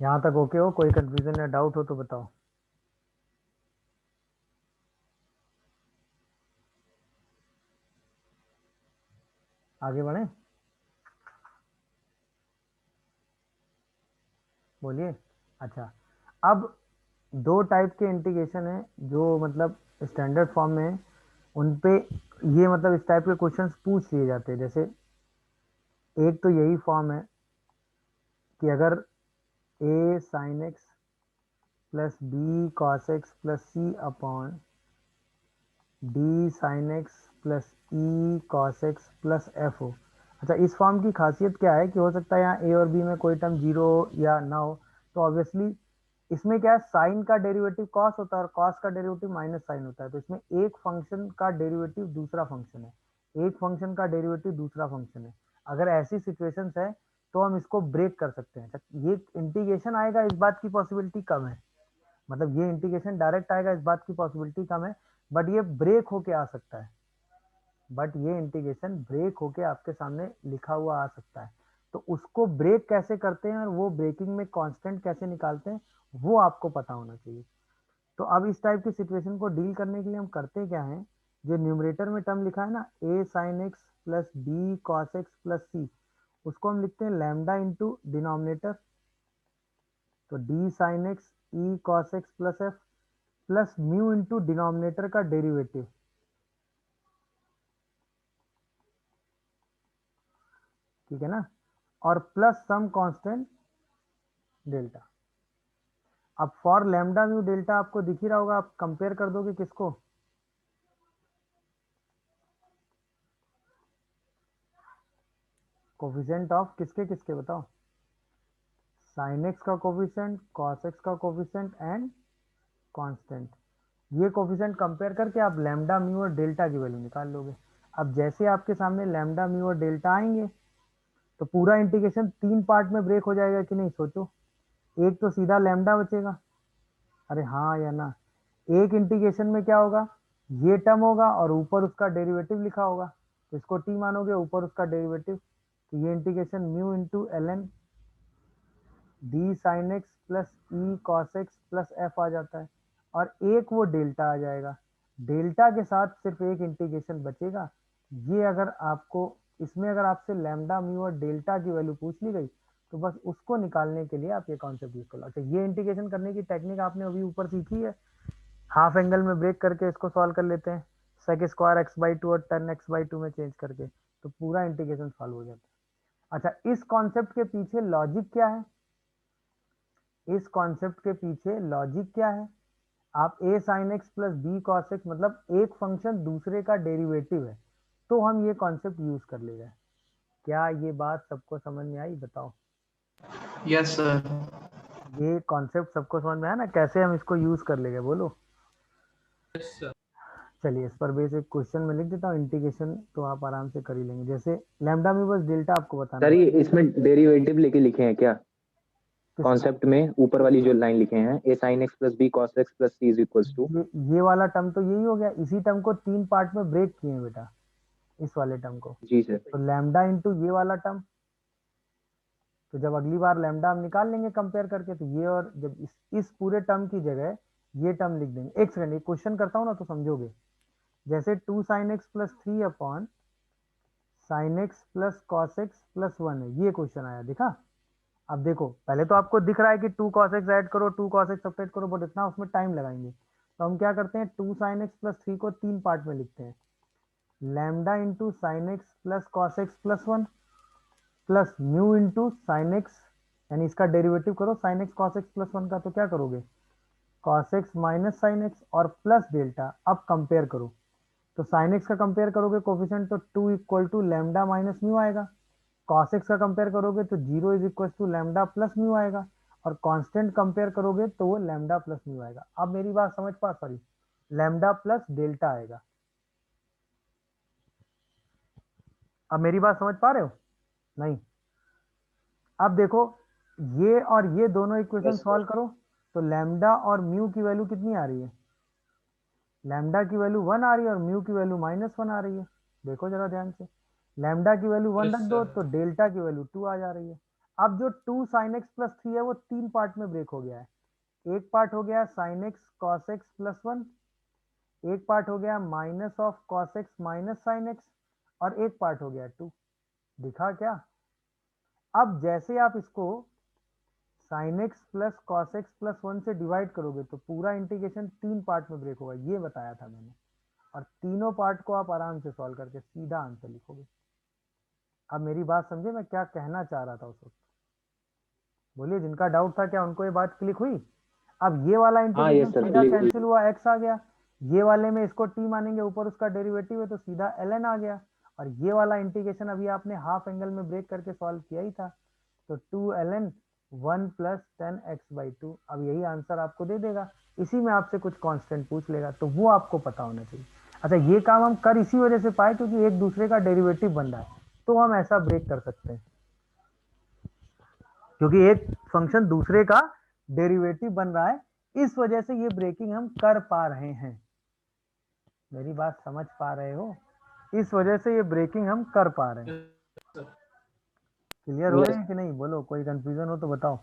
यहाँ तक ओके हो? कोई कंफ्यूजन या डाउट हो तो बताओ। आगे बढ़े, बोलिए। अच्छा, अब दो टाइप के इंटीग्रेशन है जो मतलब स्टैंडर्ड फॉर्म में है, उन पे ये मतलब इस टाइप के क्वेश्चंस पूछ लिए जाते हैं। जैसे एक तो यही फॉर्म है कि अगर a sine x plus b cos x plus c upon d sine x plus e cos x plus f हो। अच्छा, इस फॉर्म की खासियत क्या है कि हो सकता है यहाँ ए और बी में कोई टर्म जीरो या ना हो, तो ऑब्वियसली इसमें क्या है, साइन का डेरिवेटिव कॉस होता है और कॉस का डेरिवेटिव माइनस साइन होता है। तो इसमें एक फंक्शन का डेरिवेटिव दूसरा फंक्शन है, एक फंक्शन का डेरिवेटिव दूसरा फंक्शन है। अगर ऐसी सिचुएशंस है तो हम इसको ब्रेक कर सकते हैं। ये इंटीग्रेशन आएगा इस बात की पॉसिबिलिटी कम है, मतलब ये इंटीग्रेशन डायरेक्ट आएगा इस बात की पॉसिबिलिटी कम है, बट ये ब्रेक होके आ सकता है। बट ये इंटीग्रेशन ब्रेक होके आपके सामने लिखा हुआ आ सकता है। तो उसको ब्रेक कैसे करते हैं और वो ब्रेकिंग में कांस्टेंट कैसे निकालते हैं वो आपको पता होना चाहिए। तो अब इस टाइप की सिचुएशन को डील करने के लिए हम करते क्या हैं, जो न्यूमरेटर में टर्म लिखा है ना, a sine x plus b cos x plus c, उसको हम लिखते हैं लैम्डा इंटू डिनोमिनेटर। तो d sine x e cos x plus f plus mu into denominator का डेरिवेटिव, ठीक है ना, और प्लस सम कांस्टेंट डेल्टा। अब फॉर लैम्डा म्यू डेल्टा आपको दिख ही रहा होगा, आप कंपेयर कर दोगे किसको, कोफिशिएंट ऑफ किसके किसके बताओ, साइन एक्स का कोफिशिएंट, कॉस एक्स का कोफिशिएंट एंड कांस्टेंट। ये कोफिशिएंट कंपेयर करके आप लैम्डा म्यू और डेल्टा की वैल्यू निकाल लोगे। अब जैसे आपके सामने लैम्डा म्यू और डेल्टा आएंगे तो पूरा इंटीग्रेशन तीन पार्ट में ब्रेक हो जाएगा कि नहीं, सोचो। एक तो सीधा लैम्डा बचेगा, अरे हाँ या ना। एक इंटीग्रेशन में क्या होगा, ये टर्म होगा और ऊपर उसका डेरिवेटिव लिखा होगा, तो इसको t मानोगे, ऊपर उसका डेरिवेटिव, तो ये integration mu into l n d sine x plus e cos x plus f आ जाता है, और एक वो डेल्टा आ जाएगा। डेल्टा के साथ सिर्फ एक इंटीग्रेशन बचेगा। ये अगर आपको इसमें अगर आपसे लैम्डा म्यू और डेल्टा की वैल्यू पूछ ली गई तो बस उसको निकालने के लिए आप ये कॉन्सेप्ट यूज कर लो। अच्छा, ये इंटीग्रेशन करने की टेक्निक आपने अभी ऊपर सीखी है, हाफ एंगल में ब्रेक करके इसको सॉल्व कर लेते हैं, sec square x by two और टर्न एक्स बाई टू में चेंज करके, तो पूरा इंटीग्रेशन सॉल्व हो जाता है। अच्छा, इस कॉन्सेप्ट के पीछे लॉजिक क्या है? इस कॉन्सेप्ट के पीछे लॉजिक क्या है? आप a sin x plus b cos x, मतलब एक फंक्शन दूसरे का डेरिवेटिव है, तो हम ये कॉन्सेप्ट यूज कर लेंगे। क्या ये बात सबको समझ में आई? बताओ। Yes, sir. ये कॉन्सेप्ट सबको समझ में आया ना, कैसे हम इसको यूज कर लेंगे? बोलो। Yes sir. चलिए, इस पर बेस एक क्वेश्चन में लिख देता हूँ, इंटीग्रेशन तो आप आराम से कर ही लेंगे। जैसे लैम्डा में बस डेल्टा आपको बताना सर है। ये इसमें डेरिवेटिव लेके लिखे हैं क्या? किसका? कॉन्सेप्ट में ऊपर वाली जो लाइन लिखे हैं, a sin x plus b cos x plus c is equals to. ये वाला टर्म तो यही हो गया। इसी टर्म को 3 पार्ट में ब्रेक किए हैं बेटा, इस वाले टर्म को। जी सर। तो लैम्डा इंटू ये वाला टर्म, तो जब अगली बार लैम्डा हम निकाल लेंगे कंपेयर करके, तो ये, और जब इस पूरे टर्म की जगह ये टर्म लिख देंगे। एक सेकंड, एक क्वेश्चन करता हूँ ना तो समझोगे। जैसे 2 sign x plus 3 upon sine x plus cos x plus 1 है, ये क्वेश्चन आया, दिखा? अब देखो, पहले तो आपको दिख रहा है कि 2 cos x ऐड करो, 2 cos x सब्ट्रैक्ट करो, बट इतना उसमें टाइम लगाएंगे, तो हम क्या करते हैं, 2 sin x प्लस 3 को 3 पार्ट में लिखते हैं। Lambda into sine x plus cos x plus 1 plus mu into sine x, यानी इसका डेरिवेटिव करो sine x cos x plus 1 का, तो क्या करोगे, cos x minus sine x और प्लस डेल्टा। अब कंपेयर करो, तो साइन एक्स का कंपेयर करोगे कोफिशिएंट, तो 2 equal to lambda minus mu आएगा। कॉस एक्स का कंपेयर करोगे तो 0 is equal to lambda plus mu आएगा, और कांस्टेंट कंपेयर करोगे तो वो लैम्डा प्लस म्यू आएगा। अब मेरी बात समझ पा, सॉरी, लैम्डा प्लस डेल्टा आएगा। अब मेरी बात समझ पा रहे हो? नहीं? अब देखो, ये और ये दोनों इक्वेशन सॉल्व करो, तो लैम्डा और म्यू की वैल्यू कितनी आ रही है? लैम्डा की वैल्यू 1 आ रही है और म्यू की वैल्यू -1 आ रही है। देखो जरा ध्यान से, लैम्डा की वैल्यू 1 यस रख दो सर। तो डेल्टा की वैल्यू 2 आ जा रही है। अब जो 2 साइन एक्स प्लस 3 है वो 3 पार्ट में ब्रेक हो गया है। एक पार्ट हो गया sign x cos x plus 1, एक पार्ट हो गया minus of cos x minus sine x, और एक पार्ट हो गया 2। दिखा क्या? अब जैसे आप इसको sign x plus cos x plus 1 से डिवाइड करोगे तो पूरा इंटीग्रेशन 3 पार्ट में ब्रेक होगा, ये बताया था मैंने। और तीनों पार्ट को आप आराम से सॉल्व करके सीधा आंसर लिखोगे। अब मेरी बात समझे मैं क्या कहना चाह रहा था उस वक्त? बोलिए, जिनका डाउट था क्या उनको ये बात क्लिक हुई? अब ये वाला हाँ इंटीग्रेशन यस सर, सीधा क्लिक। कैंसिल हुआ, x आ गया। ये वाले में इसको t मानेंगे, ऊपर उसका डेरिवेटिव है तो सीधा ln आ गया। और ये वाला इंटीग्रेशन अभी आपने हाफ एंगल में ब्रेक करके सॉल्व किया ही था, तो 2ln 1 प्लस 10x/2। अब यही आंसर आपको दे देगा। इसी में आपसे कुछ कांस्टेंट पूछ लेगा, तो वो आपको पता होना चाहिए। अच्छा, ये काम हम कर इसी वजह से पाए क्योंकि एक दूसरे का डेरिवेटिव बन रहा है, तो हम ऐसा ब्रेक कर सकते हैं, क्योंकि एक फंक्शन दूसरे का डेरिवेटिव बन रहा है, इस वजह से ये ब्रेकिंग हम कर पा रहे हैं। मेरी बात समझ पा रहे हो? इस वजह से ये ब्रेकिंग हम कर पा रहे हैं। Yes sir. क्लियर हो रहे हैं कि नहीं? बोलो, कोई कंफ्यूजन हो तो बताओ।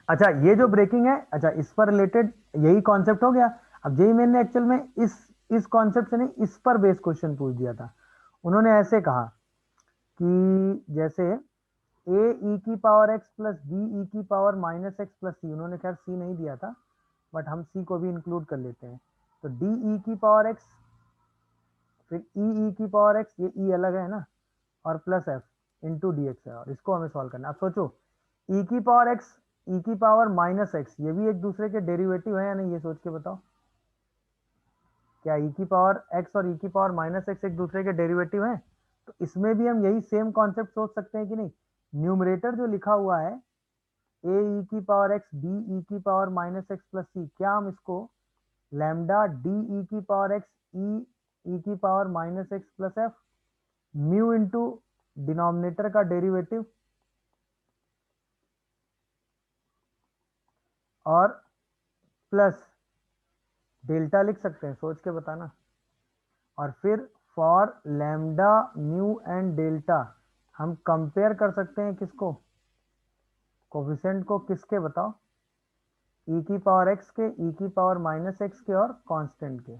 अच्छा, ये जो ब्रेकिंग है, अच्छा इस पर रिलेटेड यही कॉन्सेप्ट हो गया। अब जेईई मेन ने एक्चुअल में इस कॉन्सेप्ट से नहीं, इस पर बेस क्वेश्चन पूछ दिया था। उन्होंने ऐसे कहा कि जैसे ए ई की power x plus b e की power minus x plus c, उन्होंने खैर सी नहीं दिया था बट हम सी को भी इंक्लूड कर लेते हैं। तो डी ई की पावर एक्स, फिर ई की पावर एक्स, ये ई अलग है ना, और plus F into d x है, और इसको हमें सॉल्व करना है। अब सोचो, ई की पावर एक्स, ई की पावर माइनस एक्स, ये भी एक दूसरे के डेरिवेटिव है या नहीं, ये सोच के बताओ। क्या ई की पावर एक्स और ई की पावर माइनस एक्स एक दूसरे के डेरिवेटिव हैं? तो इसमें भी हम यही सेम कॉन्सेप्ट सोच सकते हैं कि नहीं? न्यूमरेटर जो लिखा हुआ है ए ई की पावर एक्स बी ई की पावर माइनस एक्स प्लस सी, क्या हम इसको लैम्डा डी ई की पावर एक्स ई की power minus x plus F mu into denominator का डेरिवेटिव और प्लस डेल्टा लिख सकते हैं? सोच के बताना। और फिर for lambda mu and delta हम कंपेयर कर सकते हैं किसको, कोफिशिएंट को किसके बताओ, e की पावर x के, e की पावर माइनस एक्स के और कांस्टेंट के।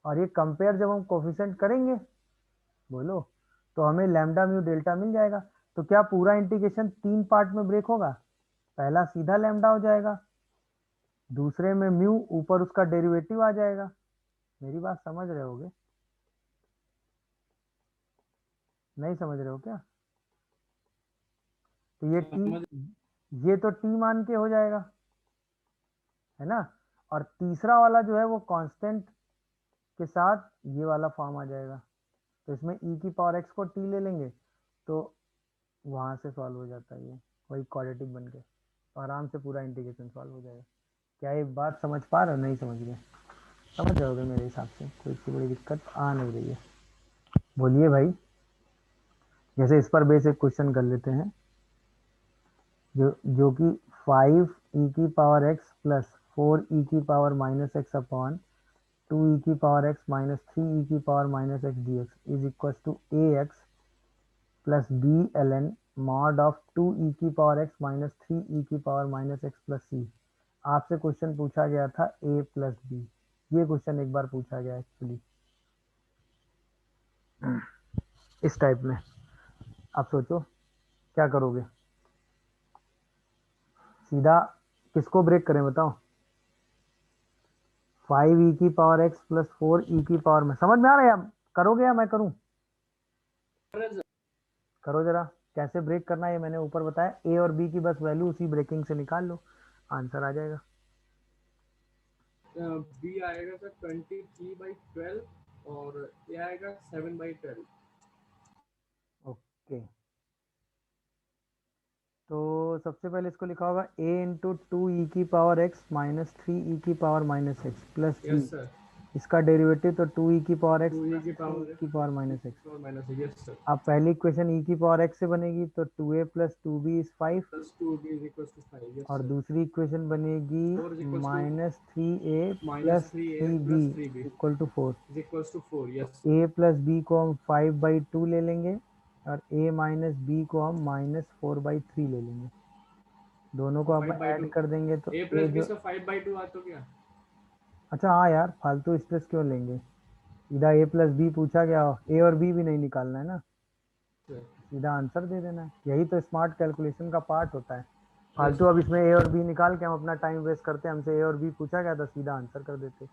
और ये कंपेयर जब हम कोफिशिएंट करेंगे बोलो तो हमें लैम्डा म्यू डेल्टा मिल जाएगा। तो क्या पूरा इंटीग्रेशन 3 पार्ट में ब्रेक होगा, पहला सीधा लैम्डा हो जाएगा, दूसरे में म्यू, ऊपर उसका डेरिवेटिव आ जाएगा। मेरी बात समझ रहे होगे, नहीं समझ रहे हो क्या? तो ये टी, ये तो टी मान के हो जाएगा है ना, और तीसरा वाला जो है वो कांस्टेंट के साथ ये वाला फॉर्म आ जाएगा। तो इसमें e की पावर x को t ले लेंगे तो वहां से सॉल्व हो जाता है, ये वही क्वाड्रेटिक बन के, तो आराम से पूरा इंटीग्रेशन सॉल्व हो जाएगा। क्या ये बात समझ पा रहे हो, नहीं समझ गए? समझ जाओगे मेरे हिसाब से, कोई इतनी बड़ी दिक्कत आ नहीं रही है। बोलिए भाई, जैसे इस पर बेसिक क्वेश्चन कर लेते हैं, जो कि 5 e की पावर x प्लस 4 e की power minus x upon 2 e की पावर x माइनस 3 e की power minus x d x is equal to a x plus b l n mod of 2 e की power x minus 3 e की power minus x plus c. आपसे question पूछा गया था a plus बी, ये question एक बार पूछा गया एक्चुअली इस टाइप में। आप सोचो क्या करोगे, सीधा किसको ब्रेक करें बताओ, 5 e की पावर x प्लस 4 e की पावर में, समझ में आ रहा है या करोगे या मैं करूं? करो जरा, कैसे ब्रेक करना है ये मैंने ऊपर बताया, a और b की बस वैल्यू उसी ब्रेकिंग से निकाल लो, आंसर आ जाएगा। बी आएगा सर 23/12 और ए आएगा 7/12। ओके, तो सबसे पहले इसको लिखा होगा a इंटू 2 e की पावर x माइनस 3 e की power minus x plus b, yes sir, इसका डेरिवेटिव तो 2 e की पावर x 2 e की प्लस 3 पावर e की पावर माइनस एक्स। और माइनस, यस सर, अब पहली इक्वेशन e की पावर x से बनेगी तो 2a plus 2b is 5, plus 2b is equal to 5, yes और सर, दूसरी इक्वेशन बनेगी 4 is equal to minus 3a minus plus 3a 3b plus 3b equal to 4। Is equal to 4, yes. a plus b को हम 5/2 ले लेंगे और a minus b को हम माइनस 4/3 ले लेंगे, दोनों को अब ऐड 5/2 कर देंगे तो a a प्लस b जो, से 5/2 आ तो क्या? अच्छा हाँ यार फालतू स्ट्रेस क्यों लेंगे, सीधा a प्लस b पूछा गया, a और b भी नहीं निकालना है ना, सीधा आंसर दे देना है, यही तो स्मार्ट कैलकुलेशन का पार्ट होता है। फालतू अब इसमें a और b निकाल के हम अपना टाइम वेस्ट करते हैं, हमसे a और b पूछा गया था सीधा आंसर कर देते।